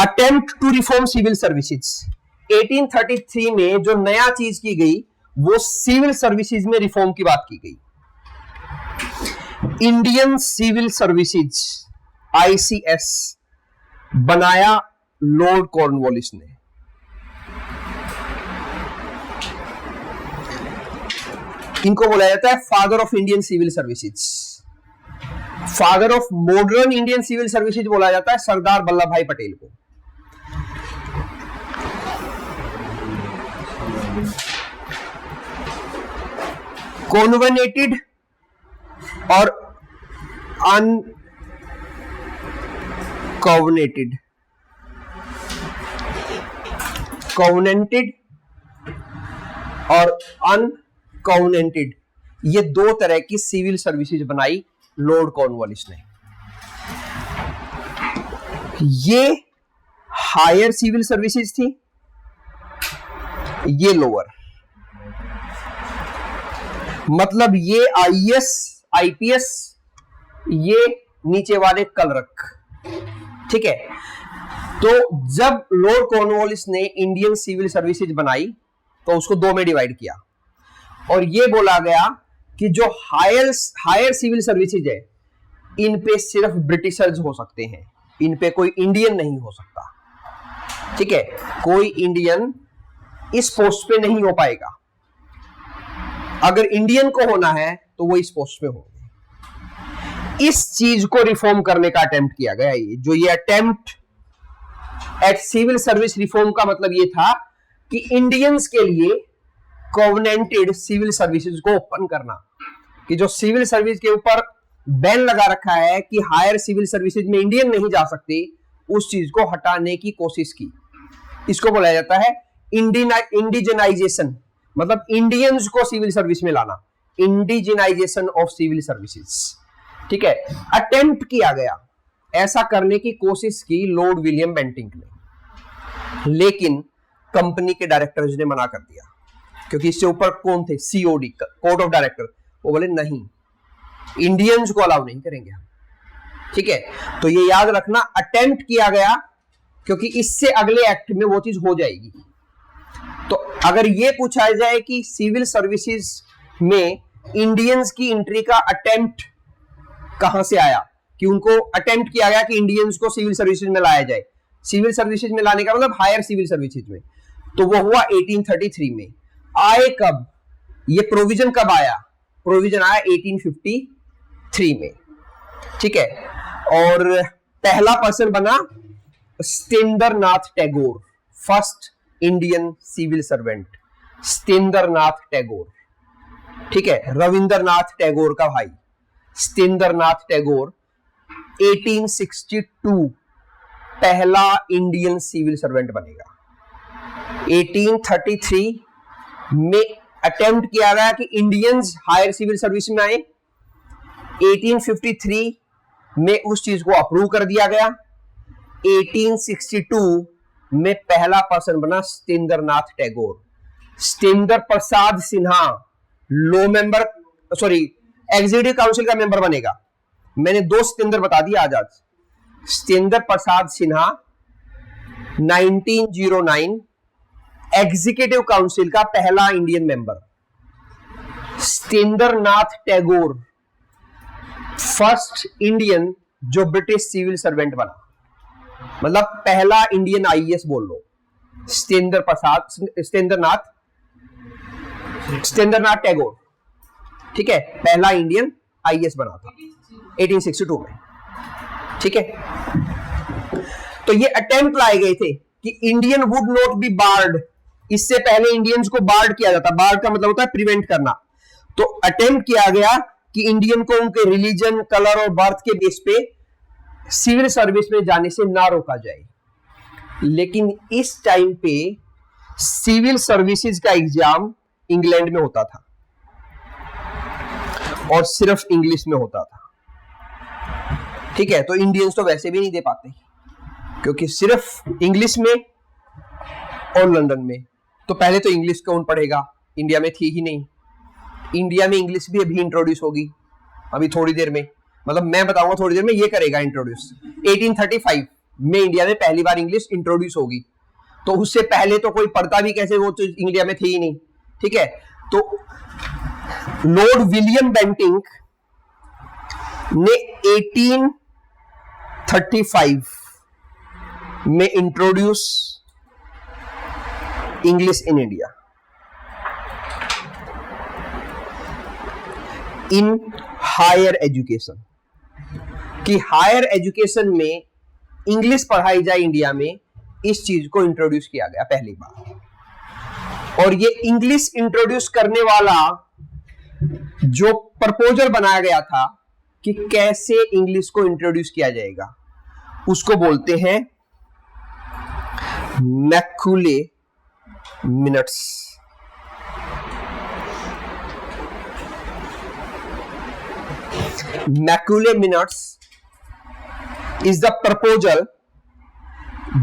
attempt to reform civil services, 1833 में जो नया चीज की गई वो सिविल सर्विसेज में रिफॉर्म की बात की गई। इंडियन सिविल सर्विसेज आईसीएस बनाया लॉर्ड कॉर्नवालिस ने। इनको बोला जाता है father of Indian civil services. Father of modern Indian civil services बोला जाता है सरदार वल्लभ भाई पटेल को। कॉन्वेनेटेड और अनकॉन्वेनेटेड, कॉन्वेनेटेड और अनकॉन्वेनेटेड, ये दो तरह की सिविल सर्विसेज बनाई लॉर्ड कॉर्नवालिस ने। ये हायर सिविल सर्विसेज थी, ये लोअर, मतलब ये आईएएस आईपीएस, ये नीचे वाले क्लर्क, ठीक है। तो जब लॉर्ड कॉर्नवालिस ने इंडियन सिविल सर्विसेज बनाई तो उसको दो में डिवाइड किया और ये बोला गया कि जो हायर सिविल सर्विसेज है इन पे सिर्फ ब्रिटिशर्स हो सकते हैं, इन पे कोई इंडियन नहीं हो सकता। ठीक है, कोई इंडियन इस पोस्ट पे नहीं हो पाएगा। अगर इंडियन को होना है तो वो इस पोस्ट पे होंगे। इस चीज को रिफॉर्म करने का अटेम्प्ट किया गया। ये attempt at civil service reform का मतलब ये था कि इंडियंस के लिए कोवेनेंटेड सिविल सर्विसेज को ओपन करना, कि जो सिविल सर्विस के ऊपर बैन लगा रखा है कि हायर सिविल सर्विसेज में इंडियन नहीं जा सकते, उस चीज को हटाने की कोशिश की। इसको बोला जाता है इंडिजनाइजेशन, मतलब इंडियंस को सिविल सर्विस में लाना, इंडिजनाइजेशन ऑफ सिविल सर्विसेज। ठीक है, अटेम्प्ट किया गया, ऐसा करने की कोशिश की लॉर्ड विलियम बेंटिंक ने, लेकिन कंपनी के डायरेक्टर्स ने मना कर दिया, क्योंकि इससे ऊपर कौन थे, सीओडी, कोर्ट ऑफ डायरेक्टर। वो बोले नहीं, इंडियंस को अलाउ नहीं करेंगे हम। ठीक है, तो ये याद रखना, अटेम्प्ट किया गया क्योंकि इससे अगले एक्ट में वो चीज हो जाएगी। तो अगर ये पूछा जाए कि सिविल सर्विसेज में इंडियंस की एंट्री का अटेम्प्ट कहां से आया, कि उनको अटेम्प्ट किया गया कि इंडियंस को सिविल सर्विसेज में लाया जाए, सिविल सर्विसेज में लाने का मतलब हायर सिविल सर्विसेज में, तो वो हुआ 1833 में। आए कब, ये प्रोविजन कब आया, प्रोविजन आया 1853 में। ठीक है, और पहला पर्सन बना Satyendranath Tagore, first Indian civil servant, Satyendranath Tagore. ठीक है, रविंद्रनाथ टैगोर का भाई सत्येंद्रनाथ टैगोर 1862 पहला इंडियन सिविल सर्वेंट बनेगा। 1833 में अटेम्प्ट किया गया कि इंडियंस हायर सिविल सर्विस में आए, 1853 में उस चीज को अप्रूव कर दिया गया। 1862 में पहला पर्सन बना Satyendranath Tagore. Satyendra Prasad Sinha law member, sorry executive council का मेंबर बनेगा। मैंने दो सत्येंद्र बता दिया आज। सत्येंद्र प्रसाद सिन्हा 1909 एग्जीक्यूटिव काउंसिल का पहला Indian member. Satyendranath Tagore first Indian जो ब्रिटिश सिविल सर्वेंट बना, मतलब पहला इंडियन आईएएस बोल लो। सत्येंद्रनाथ टैगोर, ठीक है, पहला इंडियन आईएएस बना था 1862 में। ठीक है, तो ये अटेम्प्ट लाए गए थे कि Indian would not be barred. इससे पहले इंडियंस को बार्ड किया जाता, बार्ड का मतलब होता है प्रिवेंट करना। तो अटेम्प्ट किया गया कि इंडियन को उनके रिलीजन, कलर और बर्थ के बेस पे सिविल सर्विस में जाने से ना रोका जाए। लेकिन इस टाइम पे सिविल सर्विसेज का एग्जाम इंग्लैंड में होता था और सिर्फ इंग्लिश में होता था। ठीक है, तो इंडियंस तो वैसे भी नहीं दे पाते क्योंकि सिर्फ इंग्लिश में और लंदन में। तो पहले तो इंग्लिश कौन पढ़ेगा, इंडिया में थी ही नहीं। इंडिया में इंग्लिश भी अभी इंट्रोड्यूस होगी, अभी थोड़ी देर में, मतलब मैं बताऊंगा थोड़ी देर में, ये करेगा इंट्रोड्यूस। 1835 में इंडिया में पहली बार इंग्लिश इंट्रोड्यूस होगी, तो उससे पहले तो कोई पढ़ता भी कैसे, वो तो इंडिया में थी ही नहीं। ठीक है, तो लॉर्ड विलियम बेंटिंक ने 1835 में introduce English in India in higher education, कि हायर एजुकेशन में इंग्लिश पढ़ाई जाए इंडिया में, इस चीज को इंट्रोड्यूस किया गया पहली बार। और ये इंग्लिश इंट्रोड्यूस करने वाला जो प्रपोजल बनाया गया था कि कैसे इंग्लिश को इंट्रोड्यूस किया जाएगा, उसको बोलते हैं Macaulay minutes. Macaulay minutes is the proposal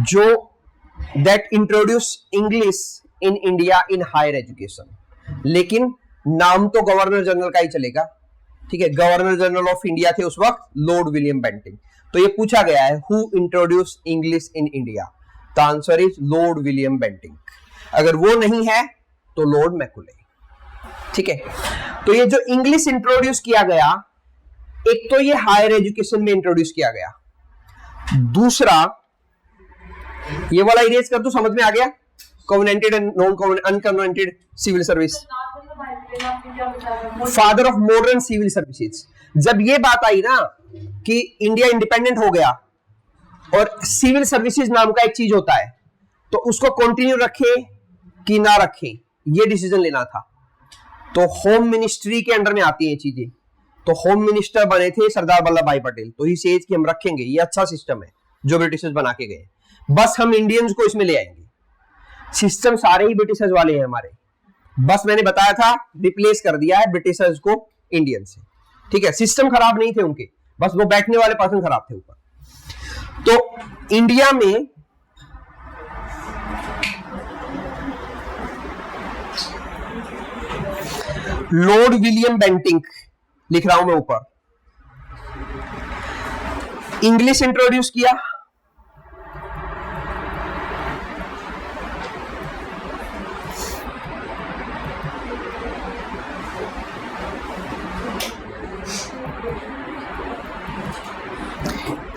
जो that introduce English in India in higher education. लेकिन नाम तो गवर्नर जनरल का ही चलेगा। ठीक है, गवर्नर जनरल ऑफ इंडिया थे उस वक्त लॉर्ड विलियम बेंटिंक। तो ये पूछा गया है who introduce English in India, the answer is Lord William Bentinck. अगर वो नहीं है तो लॉर्ड मैकुले। ठीक है, तो ये जो इंग्लिश इंट्रोड्यूस किया गया, एक तो ये हायर एजुकेशन में इंट्रोड्यूस किया गया, दूसरा ये वाला इरेज कर दो, समझ में आ गया, covenanted and non uncovenanted civil service, father of modern civil services. जब ये बात आई ना कि इंडिया इंडिपेंडेंट हो गया और सिविल सर्विसेज नाम का एक चीज होता है, तो उसको कंटिन्यू रखे कि ना रखे, ये डिसीजन लेना था। तो होम मिनिस्ट्री के अंडर में आती है ये चीजें। तो होम मिनिस्टर बने थे सरदार वल्लभ भाई पटेल, तो ही सेज कि हम रखेंगे, ये अच्छा सिस्टम है जो ब्रिटिशर्स बना के गए, बस हम इंडियंस को इसमें ले आएंगे। सिस्टम सारे ही ब्रिटिशर्स वाले हैं हमारे, बस मैंने बताया था रिप्लेस कर दिया है ब्रिटिशर्स को इंडियन से। ठीक है, सिस्टम खराब नहीं थे उनके, बस वो बैठने वाले पर्सन खराब थे ऊपर। तो इंडिया में लॉर्ड विलियम बेंटिंक, लिख रहा हूं मैं ऊपर, इंग्लिश इंट्रोड्यूस किया,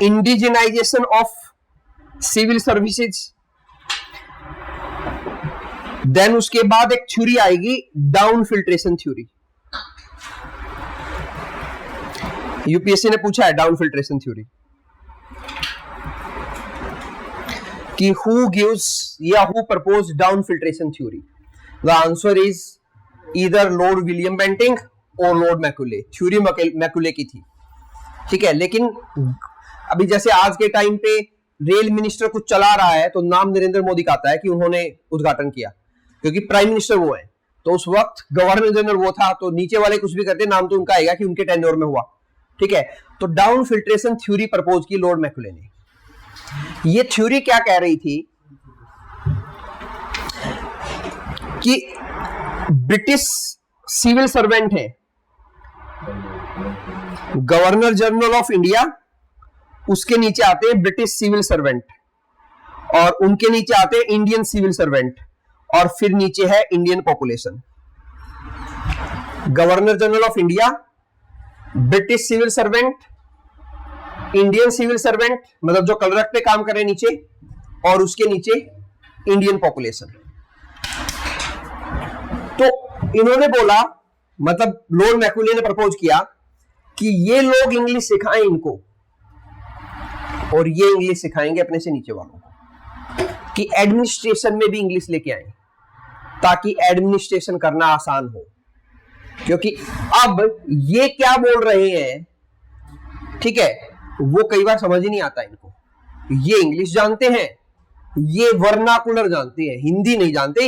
indigenisation of civil services, then उसके बाद एक थ्योरी आएगी डाउन फिल्ट्रेशन थ्योरी। यूपीएससी ने पूछा है डाउन फिल्ट्रेशन थ्योरी कि हु गिव्स या who propose down filtration theory. The answer is either Lord William Bentinck और लॉर्ड मैकुले। थ्योरी मैकुले की थी। ठीक है, लेकिन अभी जैसे आज के टाइम पे रेल मिनिस्टर कुछ चला रहा है तो नाम नरेंद्र मोदी का आता है कि उन्होंने उद्घाटन किया, क्योंकि प्राइम मिनिस्टर वो है। तो उस वक्त गवर्नर जनरल वो था, तो नीचे वाले कुछ भी करते नाम तो उनका आएगा कि उनके टेन्योर में हुआ। ठीक है, तो डाउन फिल्ट्रेशन थ्योरी प्रपोज की लॉर्ड मैकुले ने। ये थ्योरी क्या कह रही थी कि ब्रिटिश सिविल सर्वेंट है, गवर्नर जनरल ऑफ इंडिया, उसके नीचे आते हैं ब्रिटिश सिविल सर्वेंट, और उनके नीचे आते हैं इंडियन सिविल सर्वेंट, और फिर नीचे है Indian population. Governor general of India, British civil servant, Indian civil servant, मतलब जो कलरक पे काम करे नीचे, और उसके नीचे इंडियन पॉपुलेशन। तो इन्होंने बोला, मतलब लॉर्ड मैकुले ने प्रपोज किया कि ये लोग इंग्लिश सिखाएं इनको, और ये इंग्लिश सिखाएंगे अपने से नीचे वालों को, कि एडमिनिस्ट्रेशन में भी इंग्लिश लेके आए, ताकि एडमिनिस्ट्रेशन करना आसान हो। क्योंकि अब ये क्या बोल रहे हैं, ठीक है, वो कई बार समझ ही नहीं आता इनको। ये इंग्लिश जानते हैं, ये वर्नाकुलर जानते हैं, हिंदी नहीं जानते।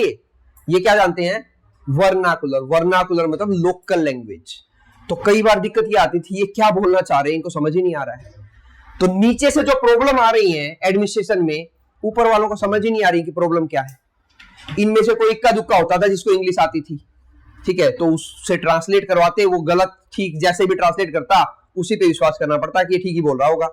ये क्या जानते हैं? वर्नाकुलर। वर्नाकुलर मतलब लोकल लैंग्वेज। तो कई बार दिक्कत ये आती थी, ये क्या बोलना चाह रहे हैं, इनको समझ ही नहीं आ रहा है। तो नीचे से जो प्रॉब्लम आ रही है एडमिनिस्ट्रेशन में, ऊपर वालों को समझ ही नहीं आ रही कि प्रॉब्लम क्या है। इनमें से कोई इक्का दुक्का होता था जिसको इंग्लिश आती थी, ठीक है, तो उससे ट्रांसलेट करवाते, वो गलत ठीक जैसे भी ट्रांसलेट करता, उसी पे विश्वास करना पड़ता कि ये ठीक ही बोल रहा होगा,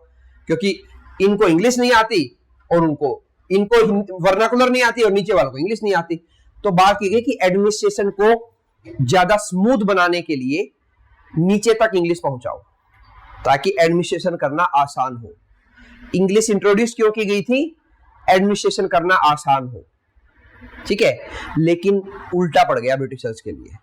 क्योंकि इनको इंग्लिश नहीं आती और इनको वर्नाकुलर नहीं आती और नीचे वालों को इंग्लिश नहीं आती। तो बात की गई कि एडमिनिस्ट्रेशन को ज्यादा स्मूथ बनाने के लिए नीचे तक इंग्लिश पहुंचाओ, ताकि एडमिनिस्ट्रेशन करना आसान हो। इंग्लिश इंट्रोड्यूस क्यों की गई थी? एडमिनिस्ट्रेशन करना आसान हो, ठीक है। लेकिन उल्टा पड़ गया ब्रिटिशर्स के लिए।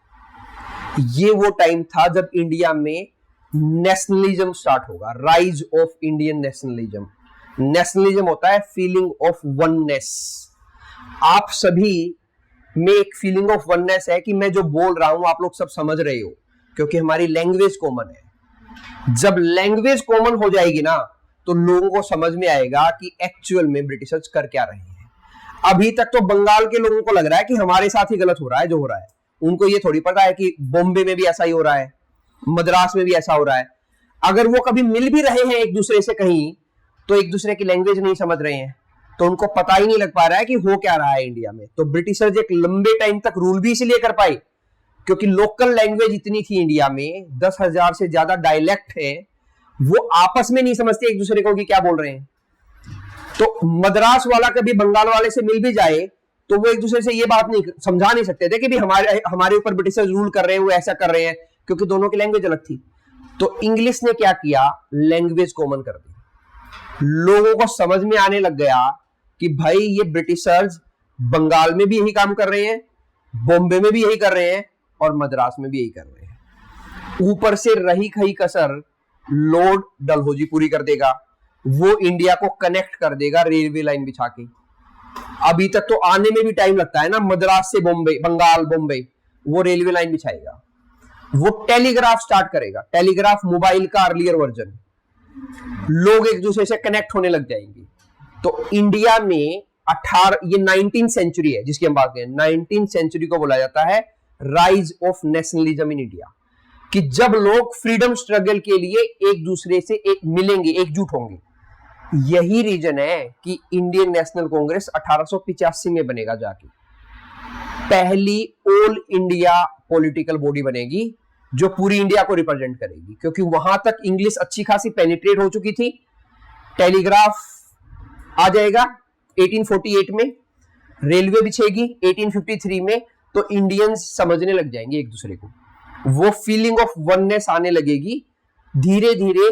ये वो टाइम था जब इंडिया में नेशनलिज्म स्टार्ट होगा, rise of Indian nationalism. Nationalism होता है फीलिंग ऑफ वननेस। आप सभी में एक फीलिंग ऑफ वननेस है कि मैं जो बोल रहा हूं आप लोग सब समझ रहे हो, क्योंकि हमारी लैंग्वेज कॉमन है। जब लैंग्वेज कॉमन हो जाएगी ना, तो लोगों को समझ में आएगा कि एक्चुअल में ब्रिटिशर्स कर क्या रहे हैं। अभी तक तो बंगाल के लोगों को लग रहा है कि हमारे साथ ही गलत हो रहा है जो हो रहा है। उनको ये थोड़ी पता है कि बॉम्बे में भी ऐसा ही हो रहा है, मद्रास में भी ऐसा हो रहा है। अगर वो कभी मिल भी रहे हैं एक दूसरे से कहीं, तो एक दूसरे की लैंग्वेज नहीं समझ रहे हैं, तो उनको पता ही नहीं लग पा रहा है कि हो क्या रहा है इंडिया में। तो ब्रिटिशर्स एक लंबे टाइम तक रूल भी इसलिए कर पाए क्योंकि लोकल लैंग्वेज इतनी थी इंडिया में, 10,000 से ज्यादा डायलेक्ट है, वो आपस में नहीं समझते एक दूसरे को कि क्या बोल रहे हैं। तो मद्रास वाला कभी बंगाल वाले से मिल भी जाए तो वो एक दूसरे से ये बात नहीं समझा नहीं सकते थे कि भी हमारे ऊपर ब्रिटिशर्स रूल कर रहे हैं, वो ऐसा कर रहे हैं, क्योंकि दोनों की लैंग्वेज अलग थी। तो इंग्लिश ने क्या किया, लैंग्वेज कॉमन कर दी। लोगों को समझ में आने लग गया कि भाई ये ब्रिटिशर्स बंगाल में भी यही काम कर रहे हैं, बॉम्बे में भी यही कर रहे हैं और मद्रास में भी यही कर रहे हैं। ऊपर से रही खई कसर लॉर्ड डलहौजी पूरी कर देगा, वो इंडिया को कनेक्ट कर देगा रेलवे लाइन बिछा के। अभी तक तो आने में भी टाइम लगता है ना, मद्रास से बॉम्बे, बंगाल बॉम्बे, वो रेलवे लाइन बिछाएगा। वो टेलीग्राफ स्टार्ट करेगा, टेलीग्राफ मोबाइल का अर्लियर वर्जन। लोग एक दूसरे से कनेक्ट होने लग जाएंगे। तो इंडिया में 18 ये 19th सेंचुरी है जिसकी हम बात करें, 19th सेंचुरी को बोला जाता है rise of nationalism in India, कि जब लोग फ्रीडम स्ट्रगल के लिए एक दूसरे से एक मिलेंगे, एकजुट होंगे। यही रीजन है कि इंडियन नेशनल कांग्रेस 1885 में बनेगा जाके, पहली ऑल इंडिया पॉलिटिकल बॉडी बनेगी जो पूरी इंडिया को रिप्रेजेंट करेगी, क्योंकि वहां तक इंग्लिश अच्छी खासी पेनिट्रेट हो चुकी थी। टेलीग्राफ आ जाएगा 1848 में, रेलवे बिछेगी 1853 में, तो इंडियंस समझने लग जाएंगे एक दूसरे को, वो फीलिंग ऑफ वननेस आने लगेगी। धीरे धीरे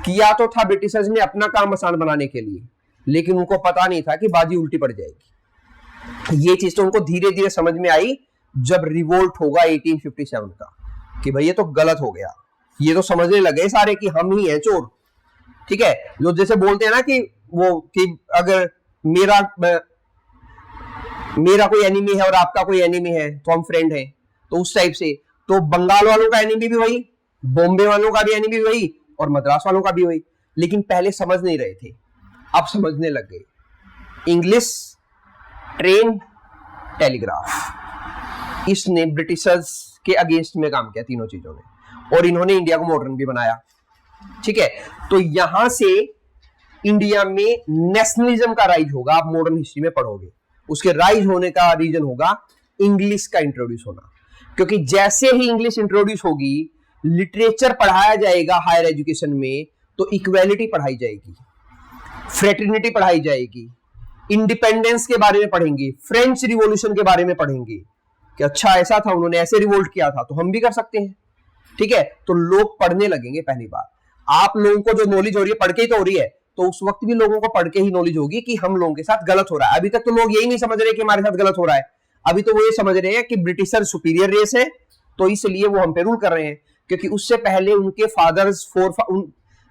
किया तो था ब्रिटिशर्स ने अपना काम आसान बनाने के लिए, लेकिन उनको पता नहीं था कि बाजी उल्टी पड़ जाएगी। ये चीज तो उनको धीरे धीरे समझ में आई जब रिवोल्ट होगा 1857 का, कि भाई ये तो गलत हो गया। ये तो समझने लगे सारे कि हम ही हैं चोर, ठीक है। जो जैसे बोलते हैं ना कि वो कि अगर मेरा कोई एनिमी है और आपका कोई एनिमी है तो हम फ्रेंड हैं, तो उस टाइप से। तो बंगाल वालों का एनिमी भी वही, बॉम्बे वालों का भी एनिमी भी वही और मद्रास वालों का भी वही, लेकिन पहले समझ नहीं रहे थे, अब समझने लग गए। इंग्लिश, ट्रेन, टेलीग्राफ, इसने ब्रिटिशर्स के अगेंस्ट में काम किया तीनों चीजों ने, और इन्होंने इंडिया को मॉडर्न भी बनाया, ठीक है। तो यहां से इंडिया में नेशनलिज्म का राइज होगा, आप मॉडर्न हिस्ट्री में पढ़ोगे। उसके राइज होने का रीजन होगा इंग्लिश का इंट्रोड्यूस होना, क्योंकि जैसे ही इंग्लिश इंट्रोड्यूस होगी, लिटरेचर पढ़ाया जाएगा हायर एजुकेशन में, तो इक्वेलिटी पढ़ाई जाएगी, फ्रेटर्निटी पढ़ाई जाएगी, इंडिपेंडेंस के बारे में पढ़ेंगे, फ्रेंच रिवॉल्यूशन के बारे में पढ़ेंगे कि अच्छा ऐसा था, उन्होंने ऐसे रिवोल्ट किया था तो हम भी कर सकते हैं, ठीक है। तो लोग पढ़ने लगेंगे। पहली बार आप लोगों को जो नॉलेज हो रही है पढ़ के ही तो हो रही है, तो उस वक्त भी लोगों को पढ़ के ही नॉलेज होगी कि हम लोगों के साथ गलत हो रहा है। अभी तक तो लोग यही नहीं समझ रहे कि हमारे साथ गलत हो रहा है, अभी तो वो ये समझ रहे हैं कि ब्रिटिशर सुपीरियर रेस है तो इसलिए वो हम पे रूल कर रहे हैं, क्योंकि उससे पहले उनके फादर्स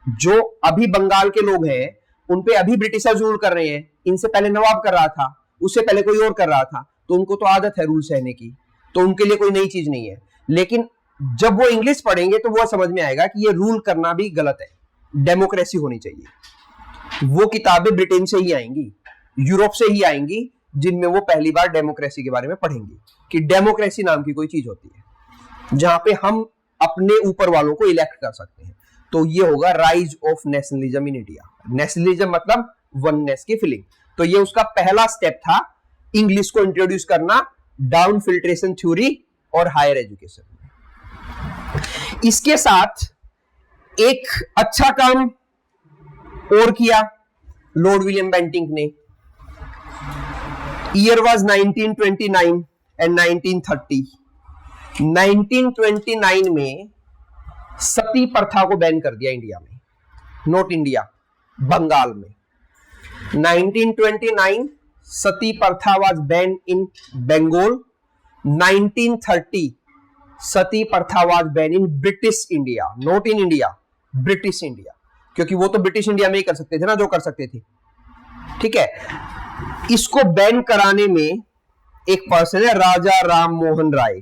जो अभी बंगाल के लोग हैं उन पे अभी ब्रिटिशर्स रूल कर रहे हैं। इनसे पहले नवाब कर रहा था, उससे पहले कोई और कर रहा था, तो उनको तो आदत है रूल सहने की, तो उनके लिए कोई नई चीज नहीं है। लेकिन जब वो इंग्लिश पढ़ेंगे तो वो समझ में आएगा कि ये रूल करना भी गलत है, डेमोक्रेसी होनी चाहिए। वो किताबें ब्रिटेन से ही आएंगी, यूरोप से ही आएंगी, जिनमें वो पहली बार डेमोक्रेसी के बारे में पढ़ेंगे कि डेमोक्रेसी नाम की कोई चीज होती है जहां पे हम अपने ऊपर वालों को इलेक्ट कर सकते हैं। तो ये होगा rise of nationalism in India. Nationalism मतलब वननेस की फीलिंग। तो ये उसका पहला स्टेप था, इंग्लिश को इंट्रोड्यूस करना डाउन फिल्ट्रेशन थ्योरी और हायर एजुकेशन में। इसके साथ एक अच्छा काम और किया लॉर्ड विलियम बेंटिंक ने। Year was 1929 and 1930। 1929 में सती प्रथा को बैन कर दिया इंडिया में, नॉट इंडिया, बंगाल में। 1929 सती प्रथा वाज बैन इन बंगाल। 1930 सती प्रथा was ban in British India, not in India, British India, क्योंकि वो तो ब्रिटिश इंडिया में ही कर सकते थे ना जो कर सकते थे, ठीक है। इसको बैन कराने में एक पर्सन है राजा राम मोहन राय,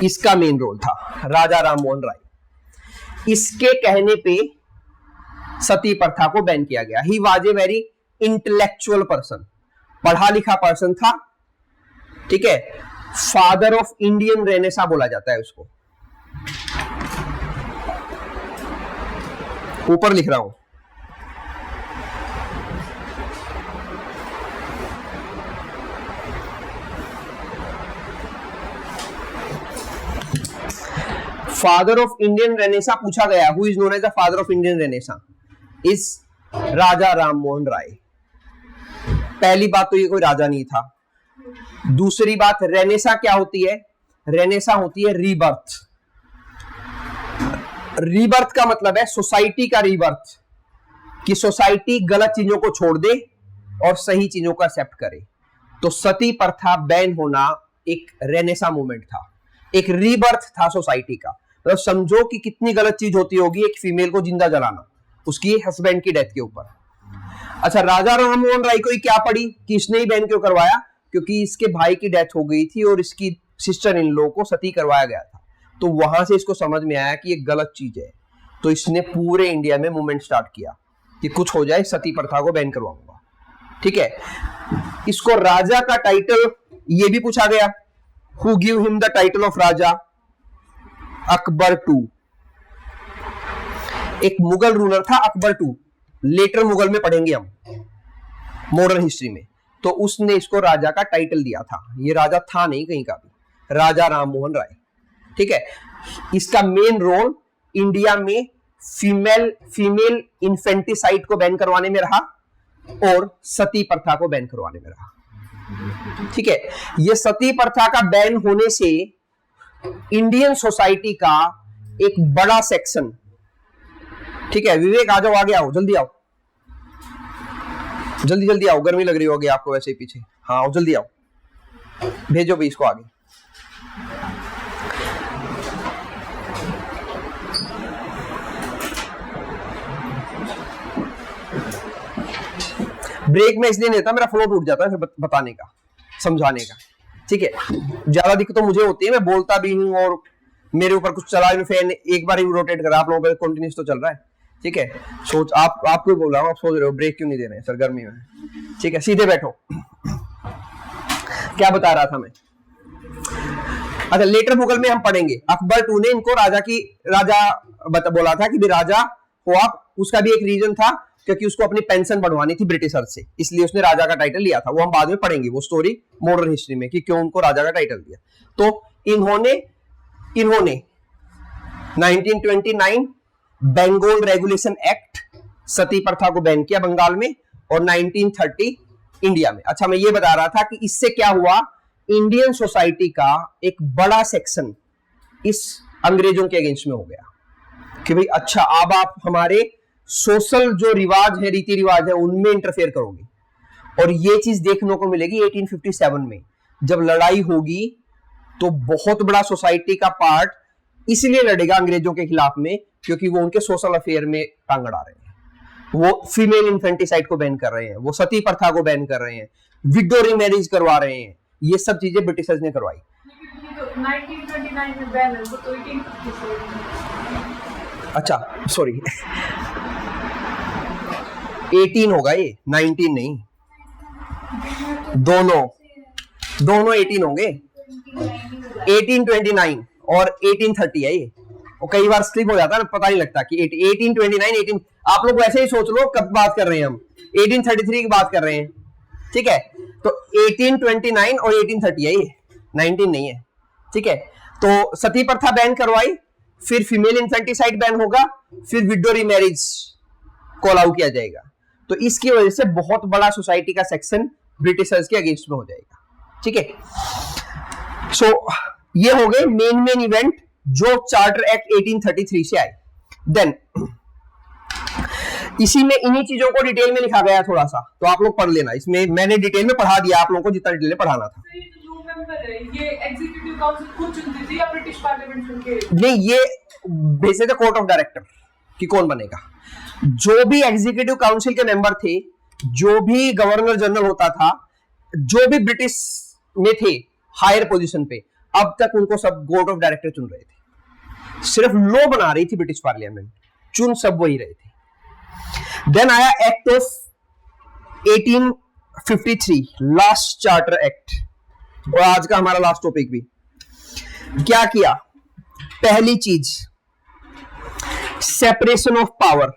इसका मेन रोल था, राजा राम मोहन राय। इसके कहने पे सती प्रथा को बैन किया गया। He was a very intellectual person, पढ़ा लिखा पर्सन था, ठीक है। फादर ऑफ इंडियन रेनेसा बोला जाता है उसको, ऊपर लिख रहा हूं। फादर ऑफ इंडियन रेनेसा पूछा गया, who is known as the father of Indian renaissance, is Raja Ram Mohan Roy. पहली बात तो ये कोई राजा नहीं था। दूसरी बात, रेनेसा क्या होती है? रेनेसा होती है रीबर्थ। रीबर्थ का मतलब है सोसाइटी का रीबर्थ, कि सोसाइटी गलत चीजों को छोड़ दे और सही चीजों को एक्सेप्ट करे। तो सती प्रथा बैन होना एक रेनेसा मूवमेंट था, एक रीबर्थ था सोसाइटी का। मतलब समझो कि कितनी गलत चीज होती होगी एक फीमेल को जिंदा जलाना, उसकी हस्बैंड की डेथ के ऊपर। अच्छा, राजा राम मोहन राय को क्या पड़ी कि इसने ही बैन क्यों करवाया? क्योंकि इसके भाई की डेथ हो गई थी और इसकी सिस्टर इन लॉ को सती करवाया गया था। तो वहां से इसको समझ में आया कि ये गलत चीज है, तो इसने पूरे इंडिया में मूवमेंट स्टार्ट किया कि कुछ हो जाए, सती प्रथा को बैन करवाऊंगा। ठीक है, इसको राजा का टाइटल ये भी पूछा गया, who give him the title of Raja? Akbar two. एक मुगल रूलर था अकबर टू, लेटर मुगल में पढ़ेंगे हम मॉडर्न हिस्ट्री में। तो उसने इसको राजा का टाइटल दिया था। ये राजा था नहीं कहीं का भी, राजा राम मोहन राय। ठीक है, इसका मेन रोल इंडिया में फीमेल इन्फेंटिसाइड को बैन करवाने में रहा और सती प्रथा को बैन करवाने में रहा। ठीक है, ये सती प्रथा का बैन होने से इंडियन सोसाइटी का एक बड़ा सेक्शन, ठीक है, विवेक आ जाओ, आगे आओ, जल्दी आओ, जल्दी जल्दी आओ, गर्मी लग रही होगी आपको वैसे ही पीछे। हाँ आओ, जल्दी आओ, भेजो भी इसको आगे। ब्रेक में इसलिए नहीं देता, मेरा फ्लो टूट जाता है फिर बताने का, समझाने का। ठीक है, ज्यादा दिक्कत तो मुझे होती है, मैं बोलता भी हूँ और मेरे ऊपर कुछ चला, फैन एक बार ही रोटेट करा, आप लोगों का कंटिन्यूस तो चल रहा है। ठीक है, सोच आपको बोल रहा हूँ, आप सोच रहे हो ब्रेक क्यों नहीं दे रहे हैं सर गर्मी में। ठीक है, सीधे बैठो। क्या बता रहा था मैं? अच्छा, लेटर मुगल में हम पढ़ेंगे अकबर टू ने इनको राजा बोला था कि भी राजा हो आप। उसका भी एक रीजन था क्योंकि उसको अपनी पेंशन बढ़वानी थी ब्रिटिशर से, इसलिए उसने राजा का टाइटल लिया था। वो हम बाद में पढ़ेंगे वो स्टोरी मॉडर्न हिस्ट्री में कि क्यों उनको राजा का टाइटल दिया। तो इन्होंने 1929 बंगाल रेगुलेशन एक्ट सती प्रथा को बैन किया बंगाल में, और 1930 इंडिया में। अच्छा, मैं ये बता रहा था कि इससे क्या हुआ, इंडियन सोसाइटी का एक बड़ा सेक्शन इस अंग्रेजों के अगेंस्ट में हो गया कि भाई अच्छा, अब आप हमारे सोशल जो रिवाज है, रीति रिवाज है, उनमें इंटरफेयर करोगे। और ये चीज देखने को मिलेगी 1857 में, जब लड़ाई होगी तो बहुत बड़ा सोसाइटी का पार्ट इसलिए लड़ेगा अंग्रेजों के खिलाफ में क्योंकि वो उनके सोशल अफेयर में टांग अड़ा रहे हैं। वो फीमेल इन्फेंटिसाइड को बैन कर रहे हैं, वो सती प्रथा को बैन कर रहे हैं, विडो रीमैरिज करवा रहे हैं। ये सब चीजें ब्रिटिशर्स ने करवाई। 1929 में बैन है, वो तो 1857। अच्छा सॉरी 18 होगा ये, 19 नहीं, दोनों 18 होंगे। 1829 और 1830 है ये, और कई बार स्लिप हो जाता है, पता नहीं लगता कि 1829 18। आप लोग वैसे ही सोच लो कब बात कर रहे हैं हम, 1833 की बात कर रहे हैं। ठीक है, तो 1829 और 1830 है ये, 19 नहीं है। ठीक है, तो सती प्रथा बैन करवाई, फिर फीमेल इन्फेंटिसाइड बैन होगा, फिर विडो रीमैरिज को अलाउ किया जाएगा। तो इसकी वजह से बहुत बड़ा सोसाइटी का सेक्शन ब्रिटिशर्स के अगेंस्ट में हो जाएगा। ठीक है, सो ये हो गए मेन इवेंट जो चार्टर एक्ट 1833 से आए। देन इसी में इन्हीं चीजों को डिटेल में लिखा गया थोड़ा सा, तो आप लोग पढ़ लेना। इसमें मैंने डिटेल में पढ़ा दिया आप लोगों को जितना डिटेल में पढ़ाना था। ये एग्जीक्यूटिव काउंसिल खुद चुनती थी या ब्रिटिश पार्लियामेंट चुन के? नहीं, ये basis the court of director कि कौन बनेगा। जो भी एग्जीक्यूटिव काउंसिल के मेंबर थे, जो भी गवर्नर जनरल होता था, जो भी ब्रिटिश में थे हायर पोजीशन पे, अब तक उनको सब बोर्ड ऑफ डायरेक्टर चुन रहे थे। सिर्फ लॉ बना रही थी ब्रिटिश पार्लियामेंट, चुन सब वही रहे थे। देन आया act of 1853, last charter act, और आज का हमारा लास्ट टॉपिक भी। क्या किया? पहली चीज सेपरेशन ऑफ पावर।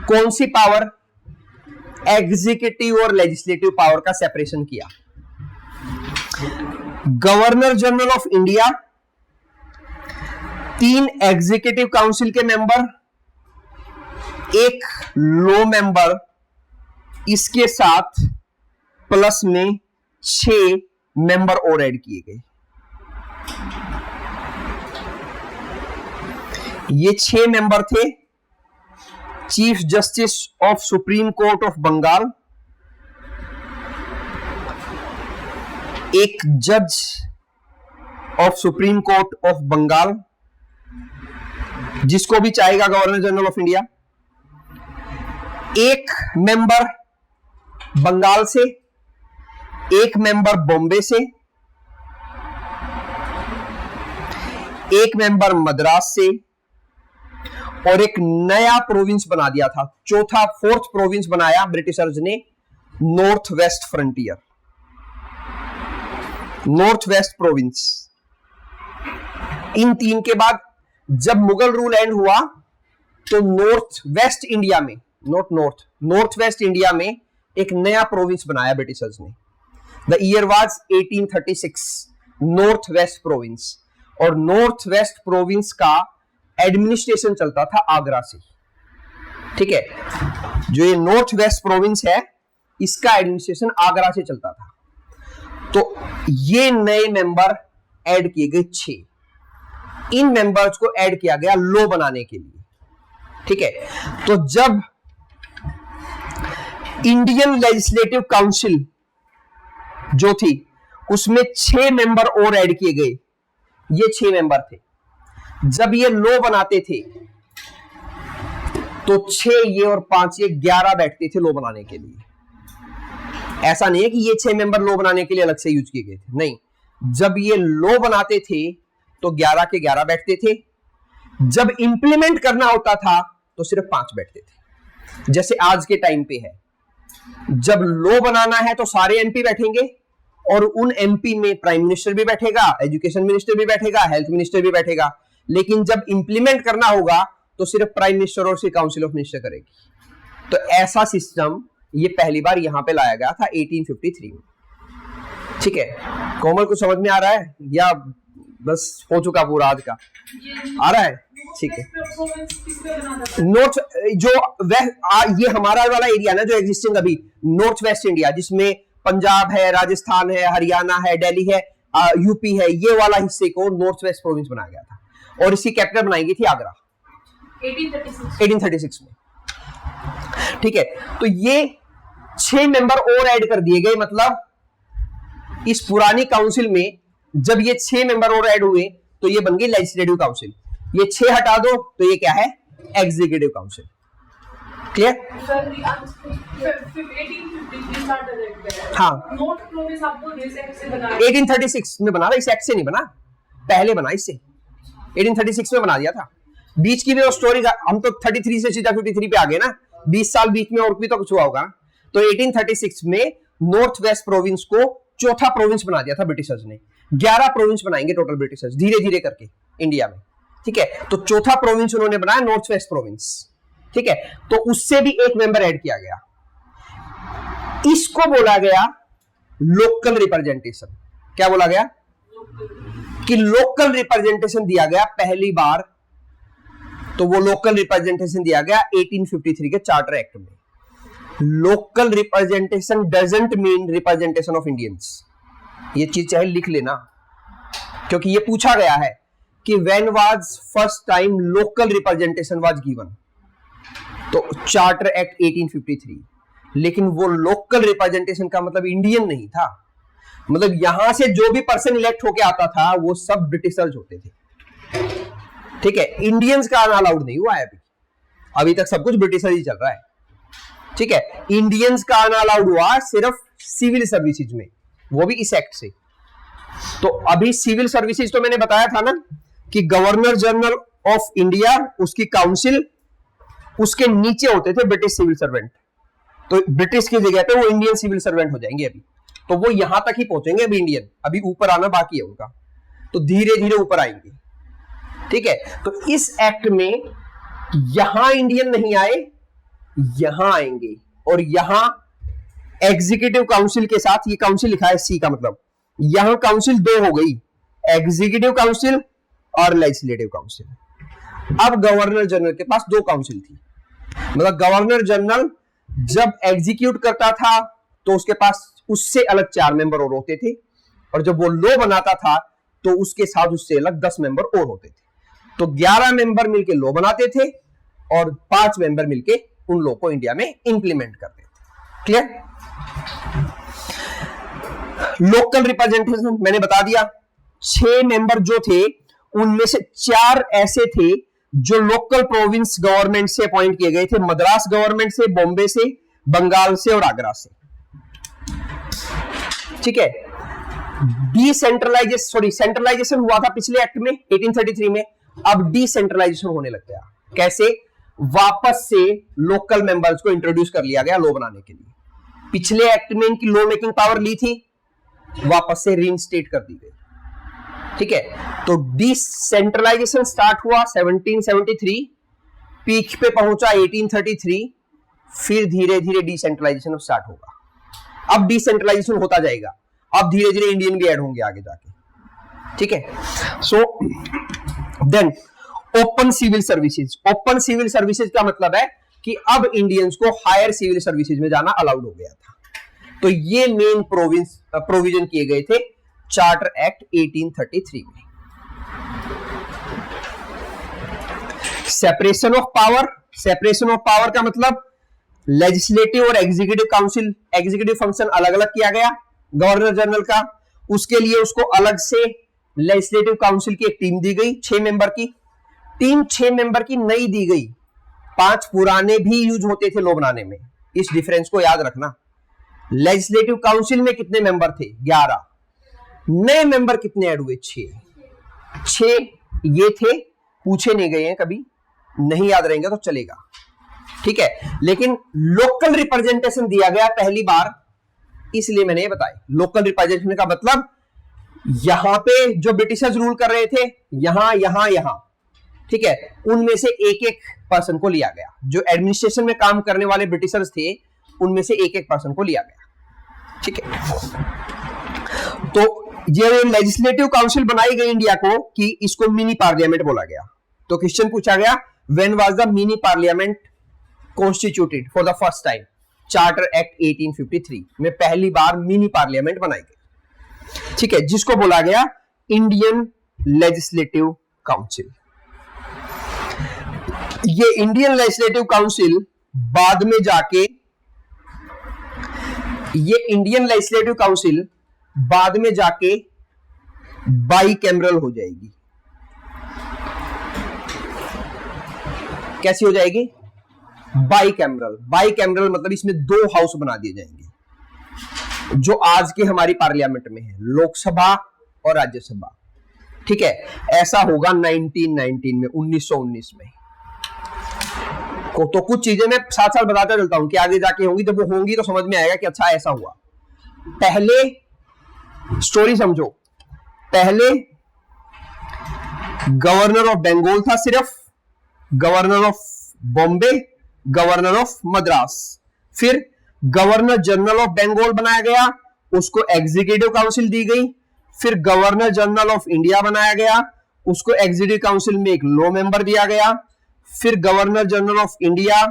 कौन सी पावर? एग्जीक्यूटिव और लेजिस्लेटिव पावर का सेपरेशन किया। Governor general of India 3 executive council के मेंबर, एक लो मेंबर, इसके साथ प्लस में 6 मेंबर और ऐड किए गए। ये 6 मेंबर थे chief justice of supreme court of Bengal, एक जज of supreme court of Bengal जिसको भी चाहेगा गवर्नर जनरल ऑफ इंडिया, एक मेंबर बंगाल से, एक मेंबर बॉम्बे से, एक मेंबर मद्रास से, और एक नया प्रोविंस बना दिया था, चौथा 4th प्रोविंस बनाया ब्रिटिशर्स ने, north west frontier, north west province. इन 3 के बाद जब मुगल रूल एंड हुआ तो नॉर्थ वेस्ट इंडिया में, नॉर्थ वेस्ट इंडिया में एक नया प्रोविंस बनाया ब्रिटिशर्स ने। The year was 1836, north west province, और नॉर्थ वेस्ट प्रोविंस का एडमिनिस्ट्रेशन चलता था आगरा से। ठीक है, जो ये नॉर्थ वेस्ट प्रोविंस है इसका एडमिनिस्ट्रेशन आगरा से चलता था। तो ये नए मेंबर ऐड किए गए 6, इन मेंबर्स को ऐड किया गया लॉ बनाने के लिए। ठीक है, तो जब इंडियन लेजिस्लेटिव काउंसिल जो थी उसमें 6 मेंबर और ऐड किए गए, ये 6 मेंबर थे। जब ये लॉ बनाते थे तो 6 ये और 5 ये 11 बैठते थे लॉ बनाने के लिए। ऐसा नहीं है कि ये 6 मेंबर लॉ बनाने के लिए अलग से यूज किए गए थे, नहीं, जब ये लॉ बनाते थे तो 11 के 11 बैठते थे। जब इंप्लीमेंट करना होता था तो सिर्फ 5 बैठते थे। जैसे आज के टाइम पे है, जब लॉ बनाना है तो सारे एमपी बैठेंगे और उन एमपी में प्राइम मिनिस्टर भी बैठेगा, एजुकेशन मिनिस्टर भी बैठेगा, हेल्थ मिनिस्टर भी बैठेगा। लेकिन जब इंप्लीमेंट करना होगा तो सिर्फ प्राइम मिनिस्टर और उसकी काउंसिल ऑफ मिनिस्टर करेगी। तो ऐसा सिस्टम ये पहली बार यहां पे लाया गया था 1853 में। ठीक है, कोमल को समझ में आ रहा है या बस हो चुका पूरा आज का? आ रहा है, ठीक है। नॉर्थ जो ये हमारा वाला एरिया ना जो एग्जिस्टिंग अभी नॉर्थ वेस्ट इंडिया, जिसमें पंजाब है, राजस्थान है, हरियाणा है, दिल्ली है, यूपी है, ये वाला हिस्से को नॉर्थ वेस्ट प्रोविंस बनाया गया था और इसकी कैपिटल बनाई गई थी आगरा 1836 में। ठीक है, तो ये 6 मेंबर और ऐड कर दिए गए। मतलब इस पुरानी काउंसिल में जब ये 6 मेंबर और ऐड हुए तो ये बन गई लेजिस्लेटिव काउंसिल। ये 6 हटा दो तो ये क्या है? Executive council. क्लियर? हाँ, 1836 में बना था, इस एक्ट से नहीं बना, पहले बना इससे, 1836 में बना दिया था। बीच की भी वो स्टोरी, हम तो 33 से सीधा 53 पे आ गए ना, 20 साल बीच में और भी तो कुछ हुआ होगा। तो 1836 में नॉर्थ वेस्ट प्रोविंस को चौथा प्रोविंस बना दिया था ब्रिटिशर्स ने। 11 प्रोविंस बनाएंगे टोटल ब्रिटिशर्स धीरे धीरे करके इंडिया में। ठीक है, तो चौथा प्रोविंस उन्होंने बनाया नॉर्थ वेस्ट प्रोविंस। ठीक है, तो उससे भी एक मेंबर ऐड किया गया, इसको बोला गया लोकल रिप्रेजेंटेशन। क्या बोला गया? कि लोकल रिप्रेजेंटेशन दिया गया पहली बार। तो वो लोकल रिप्रेजेंटेशन दिया गया 1853 के चार्टर एक्ट में। Local representation doesn't mean representation of Indians, ये चीज चाहे लिख लेना, क्योंकि ये पूछा गया है कि when was first time local representation was given. तो चार्टर एक्ट 1853, लेकिन वो लोकल रिप्रेजेंटेशन का मतलब इंडियन नहीं था। मतलब यहां से जो भी पर्सन इलेक्ट होके आता था वो सब ब्रिटिशर्स होते थे। ठीक है, इंडियंस का आना अलाउड नहीं हुआ है अभी तक सब कुछ ब्रिटिशर ही चल रहा है। ठीक है, इंडियंस का आना अलाउड हुआ सिर्फ सिविल सर्विसेज में, वो भी इस एक्ट से। तो अभी सिविल सर्विसेज तो मैंने बताया था ना कि गवर्नर जनरल ऑफ इंडिया, उसकी काउंसिल, उसके नीचे होते थे ब्रिटिश सिविल सर्वेंट। तो ब्रिटिश की जगह पे वो इंडियन सिविल सर्वेंट हो जाएंगे अभी। तो वो यहां तक ही पहुंचेंगे अभी इंडियन, अभी ऊपर आना बाकी है उनका, तो धीरे धीरे ऊपर आएंगे। ठीक है, तो इस एक्ट में यहां इंडियन नहीं आए, यहां आएंगे, और यहां एग्जीक्यूटिव काउंसिल के साथ, ये काउंसिल लिखा है सी का मतलब, यहां काउंसिल 2 हो गई, एग्जीक्यूटिव काउंसिल और लेजिस्लेटिव काउंसिल। अब गवर्नर जनरल के पास दो काउंसिल थी, मतलब गवर्नर जनरल जब एग्जीक्यूट करता था तो उसके पास उससे अलग 4 मेंबर और होते थे, और जब वो लॉ बनाता था तो उसके साथ उससे अलग 10 मेंबर और होते थे। तो 11 मेंबर मिलके लॉ बनाते थे और 5 मेंबर मिलके उन लॉ को इंडिया में इंप्लीमेंट करते थे। क्लियर? लोकल रिप्रेजेंटेशन मैंने बता दिया, 6 मेंबर जो थे उनमें से 4 ऐसे थे जो लोकल प्रोविंस गवर्नमेंट से अपॉइंट किए गए थे, मद्रास गवर्नमेंट से, बॉम्बे से, बंगाल से और आगरा से। ठीक है, सेंट्रलाइजेशन हुआ था पिछले एक्ट में 1833 में, अब डिसेंट्रलाइजेशन होने लग गया। कैसे? वापस से लोकल मेंबर्स को इंट्रोड्यूस कर लिया गया लॉ बनाने के लिए। पिछले एक्ट में इनकी लॉ मेकिंग पावर ली थी, वापस से रीइंस्टेट कर दी गई। ठीक है, तो डिसेंट्रलाइजेशन स्टार्ट हुआ 1773, पीक पे पहुंचा 1833, फिर धीरे धीरे डिसेंट्रलाइजेशन स्टार्ट होगा। अब डिसेंट्रलाइजेशन होता जाएगा, अब धीरे धीरे इंडियन भी ऐड होंगे आगे जाके। ठीक है, so then open civil services. Open civil services का मतलब है कि अब इंडियंस को हायर सिविल सर्विसेज में जाना अलाउड हो गया था। तो ये मेन प्रोविजन किए गए थे चार्टर एक्ट 1833 में। Separation of power. Separation of power का मतलब लेजिस्लेटिव और एग्जीक्यूटिव काउंसिल, एग्जीक्यूटिव फंक्शन अलग अलग किया गया गवर्नर जनरल का। उसके लिए उसको अलग से लेजिस्लेटिव काउंसिल की एक टीम दी गई, 6 मेंबर की। टीम 6 मेंबर की नई दी गई, 5 पुराने भी यूज होते थे लॉ बनाने में। इस डिफरेंस को याद रखना। लेजिस्लेटिव काउंसिल में कितने मेंबर थे? 11। नए मेंबर कितने ऐड हुए? 6 ये थे, पूछे नहीं गए हैं कभी, नहीं याद रहेंगे तो चलेगा। ठीक है, लेकिन लोकल रिप्रेजेंटेशन दिया गया पहली बार, इसलिए मैंने ये बताया। लोकल रिप्रेजेंटेशन का मतलब यहां पे जो ब्रिटिशर्स रूल कर रहे थे, यहां, ठीक है, उनमें से एक एक पर्सन को लिया गया। जो एडमिनिस्ट्रेशन में काम करने वाले ब्रिटिशर्स थे उनमें से एक एक पर्सन को लिया गया। ठीक है, तो ये लेजिस्लेटिव काउंसिल बनाई गई इंडिया को कि इसको मिनी पार्लियामेंट बोला गया। तो क्वेश्चन पूछा गया, when was the mini parliament constituted for the first time? Charter act 1853 में पहली बार मिनी पार्लियामेंट बनाई गई। ठीक है, जिसको बोला गया इंडियन लेजिस्लेटिव काउंसिल। ये इंडियन लेजिस्लेटिव काउंसिल बाद में जाके बाईकैमरल हो जाएगी। कैसी हो जाएगी? बाईकैमरल मतलब इसमें 2 हाउस बना दिए जाएंगे, जो आज के हमारी पार्लियामेंट में है, लोकसभा और राज्यसभा। ठीक है, ऐसा होगा 1919 में, 1919 में। तो कुछ चीजें मैं साथ साथ बताता चलता हूं कि आगे जाके होंगी, जब वो होंगी तो समझ में आएगा कि अच्छा ऐसा हुआ। पहले स्टोरी समझो, पहले गवर्नर ऑफ बंगाल था सिर्फ, governor of Bombay, governor of Madras, फिर गवर्नर जनरल ऑफ बंगाल बनाया गया, उसको एग्जीक्यूटिव काउंसिल दी गई, फिर गवर्नर जनरल ऑफ इंडिया बनाया गया, उसको एग्जीक्यूटिव काउंसिल में एक लॉ मेंबर दिया गया, फिर governor general of India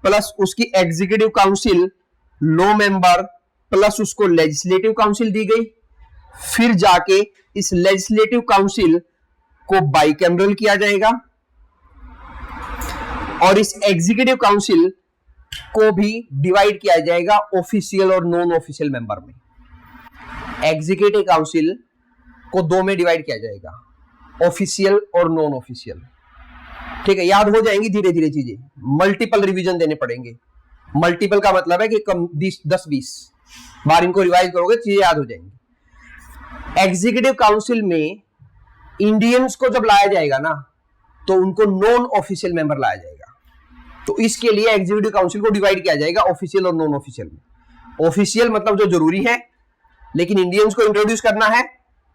plus उसकी executive council law member plus उसको लेजिस्लेटिव काउंसिल दी गई। फिर जाके इस लेजिस्लेटिव काउंसिल को बाईकैमरल किया जाएगा और इस एग्जीक्यूटिव काउंसिल को भी डिवाइड किया जाएगा ऑफिशियल और नॉन ऑफिशियल मेंबर में। एग्जीक्यूटिव काउंसिल को 2 में डिवाइड किया जाएगा, ऑफिशियल और नॉन ऑफिशियल। ठीक है, याद हो जाएंगी धीरे धीरे चीजें, मल्टीपल रिवीजन देने पड़ेंगे। मल्टीपल का मतलब है कि कम 10-20 बार इनको रिवाइज करोगे चीजें याद हो जाएंगी। एग्जीक्यूटिव काउंसिल में इंडियंस को जब लाया जाएगा ना, तो उनको नॉन ऑफिशियल मेंबर लाया जाएगा। तो इसके लिए एग्जीक्यूटिव काउंसिल को डिवाइड किया जाएगा ऑफिशियल और नॉन ऑफिशियल में। ऑफिशियल मतलब जो जरूरी है, लेकिन इंडियंस को इंट्रोड्यूस करना है,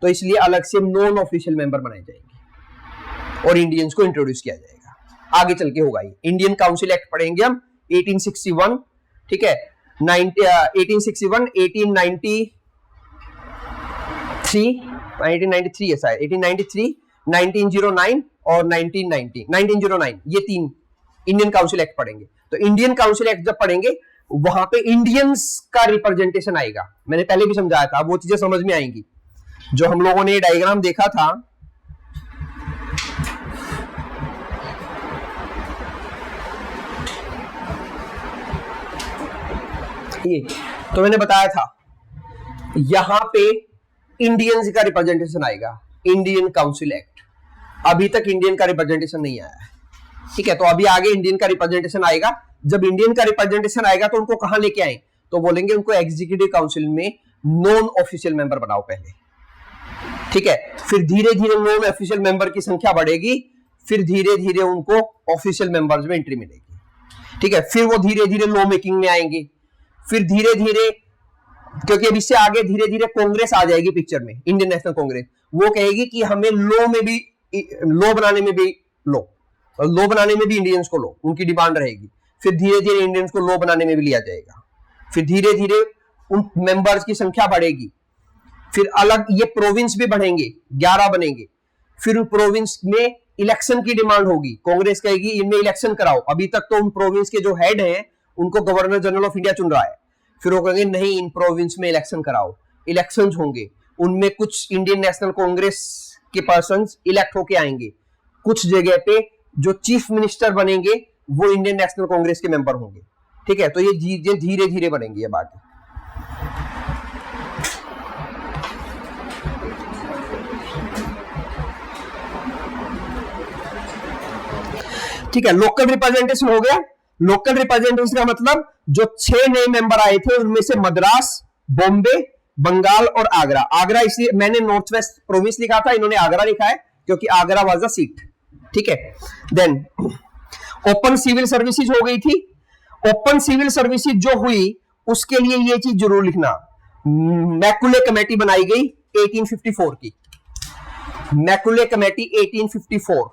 तो इसलिए अलग से नॉन ऑफिशियल मेंबर बनाए जाएंगे और इंडियंस को इंट्रोड्यूस किया जाएगा। आगे चल के होगा ये। इंडियन काउंसिल एक्ट पढ़ेंगे हम 1861, ठीक है, 1861, 1893 ऐसा है, 1893 1909 और 1909 ये 3 इंडियन काउंसिल एक्ट पढ़ेंगे। तो इंडियन काउंसिल एक्ट जब पढ़ेंगे वहां पे इंडियंस का रिप्रेजेंटेशन आएगा। मैंने पहले भी समझाया था, वो चीजें समझ में आएंगी। जो हम लोगों ने डायग्राम देखा था, ये तो मैंने बताया था, यहां पे इंडियंस का रिप्रेजेंटेशन आएगा, इंडियन काउंसिल एक्ट। अभी तक इंडियन का रिप्रेजेंटेशन नहीं आया है, ठीक है। तो अभी आगे इंडियन का रिप्रेजेंटेशन आएगा। जब इंडियन का रिप्रेजेंटेशन आएगा तो उनको कहां लेके आए, तो बोलेंगे उनको एग्जीक्यूटिव काउंसिल में नॉन ऑफिशियल मेंबर बनाओ पहले, ठीक है। फिर धीरे धीरे नॉन ऑफिशियल मेंबर की संख्या बढ़ेगी, फिर धीरे धीरे उनको ऑफिशियल मेंबर्स में एंट्री मिलेगी, ठीक है। फिर वो धीरे धीरे लॉ मेकिंग में आएंगे, फिर धीरे धीरे, क्योंकि अब इससे आगे धीरे धीरे कांग्रेस आ जाएगी पिक्चर में, इंडियन नेशनल कांग्रेस। वो कहेगी कि हमें लॉ में भी, लॉ बनाने में भी लॉ बनाने में भी इंडियंस को लो, उनकी डिमांड रहेगी। फिर धीरे धीरे इंडियंस को लॉ बनाने में भी लिया जाएगा। फिर धीरे धीरे उन मेंबर्स की संख्या बढ़ेगी। फिर अलग ये प्रोविंस भी बढ़ेंगे, 11 बनेंगे। फिर उन प्रोविंस में इलेक्शन की डिमांड होगी, कांग्रेस कहेगी इनमें इलेक्शन कराओ। अभी तक तो उन प्रोविंस के जो हेड हैं उनको गवर्नर जनरल ऑफ इंडिया चुन रहा है। फिर वो कहेंगे नहीं, इन प्रोविंस में इलेक्शन कराओ, इलेक्शंस होंगे, उनमें कुछ इंडियन नेशनल कांग्रेस के पर्संस इलेक्ट होके आएंगे। कुछ जगह पे जो चीफ मिनिस्टर बनेंगे वो इंडियन नेशनल कांग्रेस के मेंबर होंगे, ठीक है। तो ये धीरे धीरे बनेंगी अब आगे। ठीक है, लोकल रिप्रेजेंटेशन हो गया। लोकल रिप्रेजेंटेशन का मतलब जो 6 नए मेंबर आए थे उनमें से मद्रास, बॉम्बे, बंगाल और आगरा। आगरा इसलिए मैंने नॉर्थ वेस्ट प्रोविंस लिखा था, इन्होंने आगरा लिखा है क्योंकि आगरा वाज द सीट, ठीक है। देन ओपन सिविल सर्विसेज हो गई थी। ओपन सिविल सर्विसेज जो हुई उसके लिए ये चीज जरूर लिखना, मैकुले कमेटी बनाई गई 1854 की। मैकुले कमेटी 1854,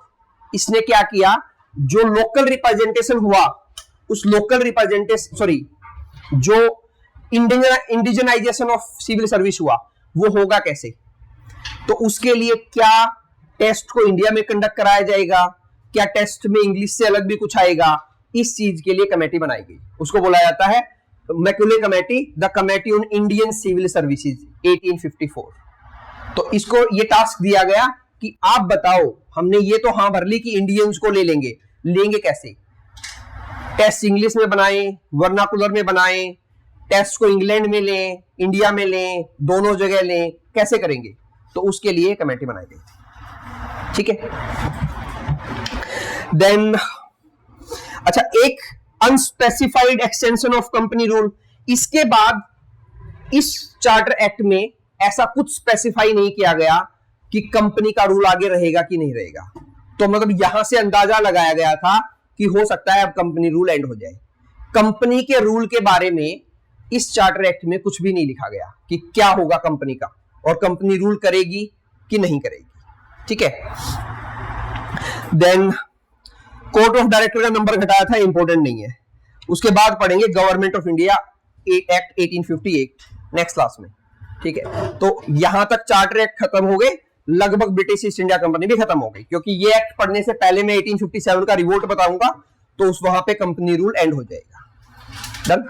इसने क्या किया, जो लोकल रिप्रेजेंटेशन हुआ उस लोकल रिप्रेजेंटेशन, सॉरी, जो इंडिजनाइजेशन ऑफ सिविल सर्विस हुआ वो होगा कैसे, तो उसके लिए क्या टेस्ट को इंडिया में कंडक्ट कराया जाएगा, क्या टेस्ट में इंग्लिश से अलग भी कुछ आएगा, इस चीज के लिए कमेटी बनाई गई। उसको बोला जाता है Macaulay committee, the committee on Indian civil services 1854। तो इसको ये टास्क दिया गया कि आप बताओ, हमने ये तो हाँ भर ली कि इंडियंस को लेंगे कैसे, टेस्ट इंग्लिश में बनाएं, वर्नाकुलर में बनाएं, टेस्ट को इंग्लैंड में लें, इंडिया में लें, दोनों जगह लें, कैसे करेंगे, तो उसके लिए कमेटी बनाई गई, ठीक है। देन अच्छा, एक unspecified extension of company rule. इसके बाद इस चार्टर एक्ट में ऐसा कुछ स्पेसिफाई नहीं किया गया कि कंपनी का रूल आगे रहेगा कि नहीं रहेगा। तो मतलब यहां से अंदाजा लगाया गया था कि हो सकता है अब कंपनी रूल एंड हो जाए। कंपनी के रूल के बारे में इस चार्टर एक्ट में कुछ भी नहीं लिखा गया कि क्या होगा कंपनी का, और कंपनी रूल करेगी कि नहीं करेगी, ठीक है। देन कोर्ट ऑफ डायरेक्टर का नंबर घटाया था, इंपॉर्टेंट नहीं है। उसके बाद पढ़ेंगे government of India act 1858 next class में, ठीक है। तो यहां तक चार्टर एक्ट खत्म हो गए, लगभग ब्रिटिश ईस्ट इंडिया कंपनी भी खत्म हो गई, क्योंकि ये एक्ट पढ़ने से पहले मैं 1857 का रिवोल्ट बताऊंगा, तो उस वहां पे कंपनी रूल एंड हो जाएगा। डन।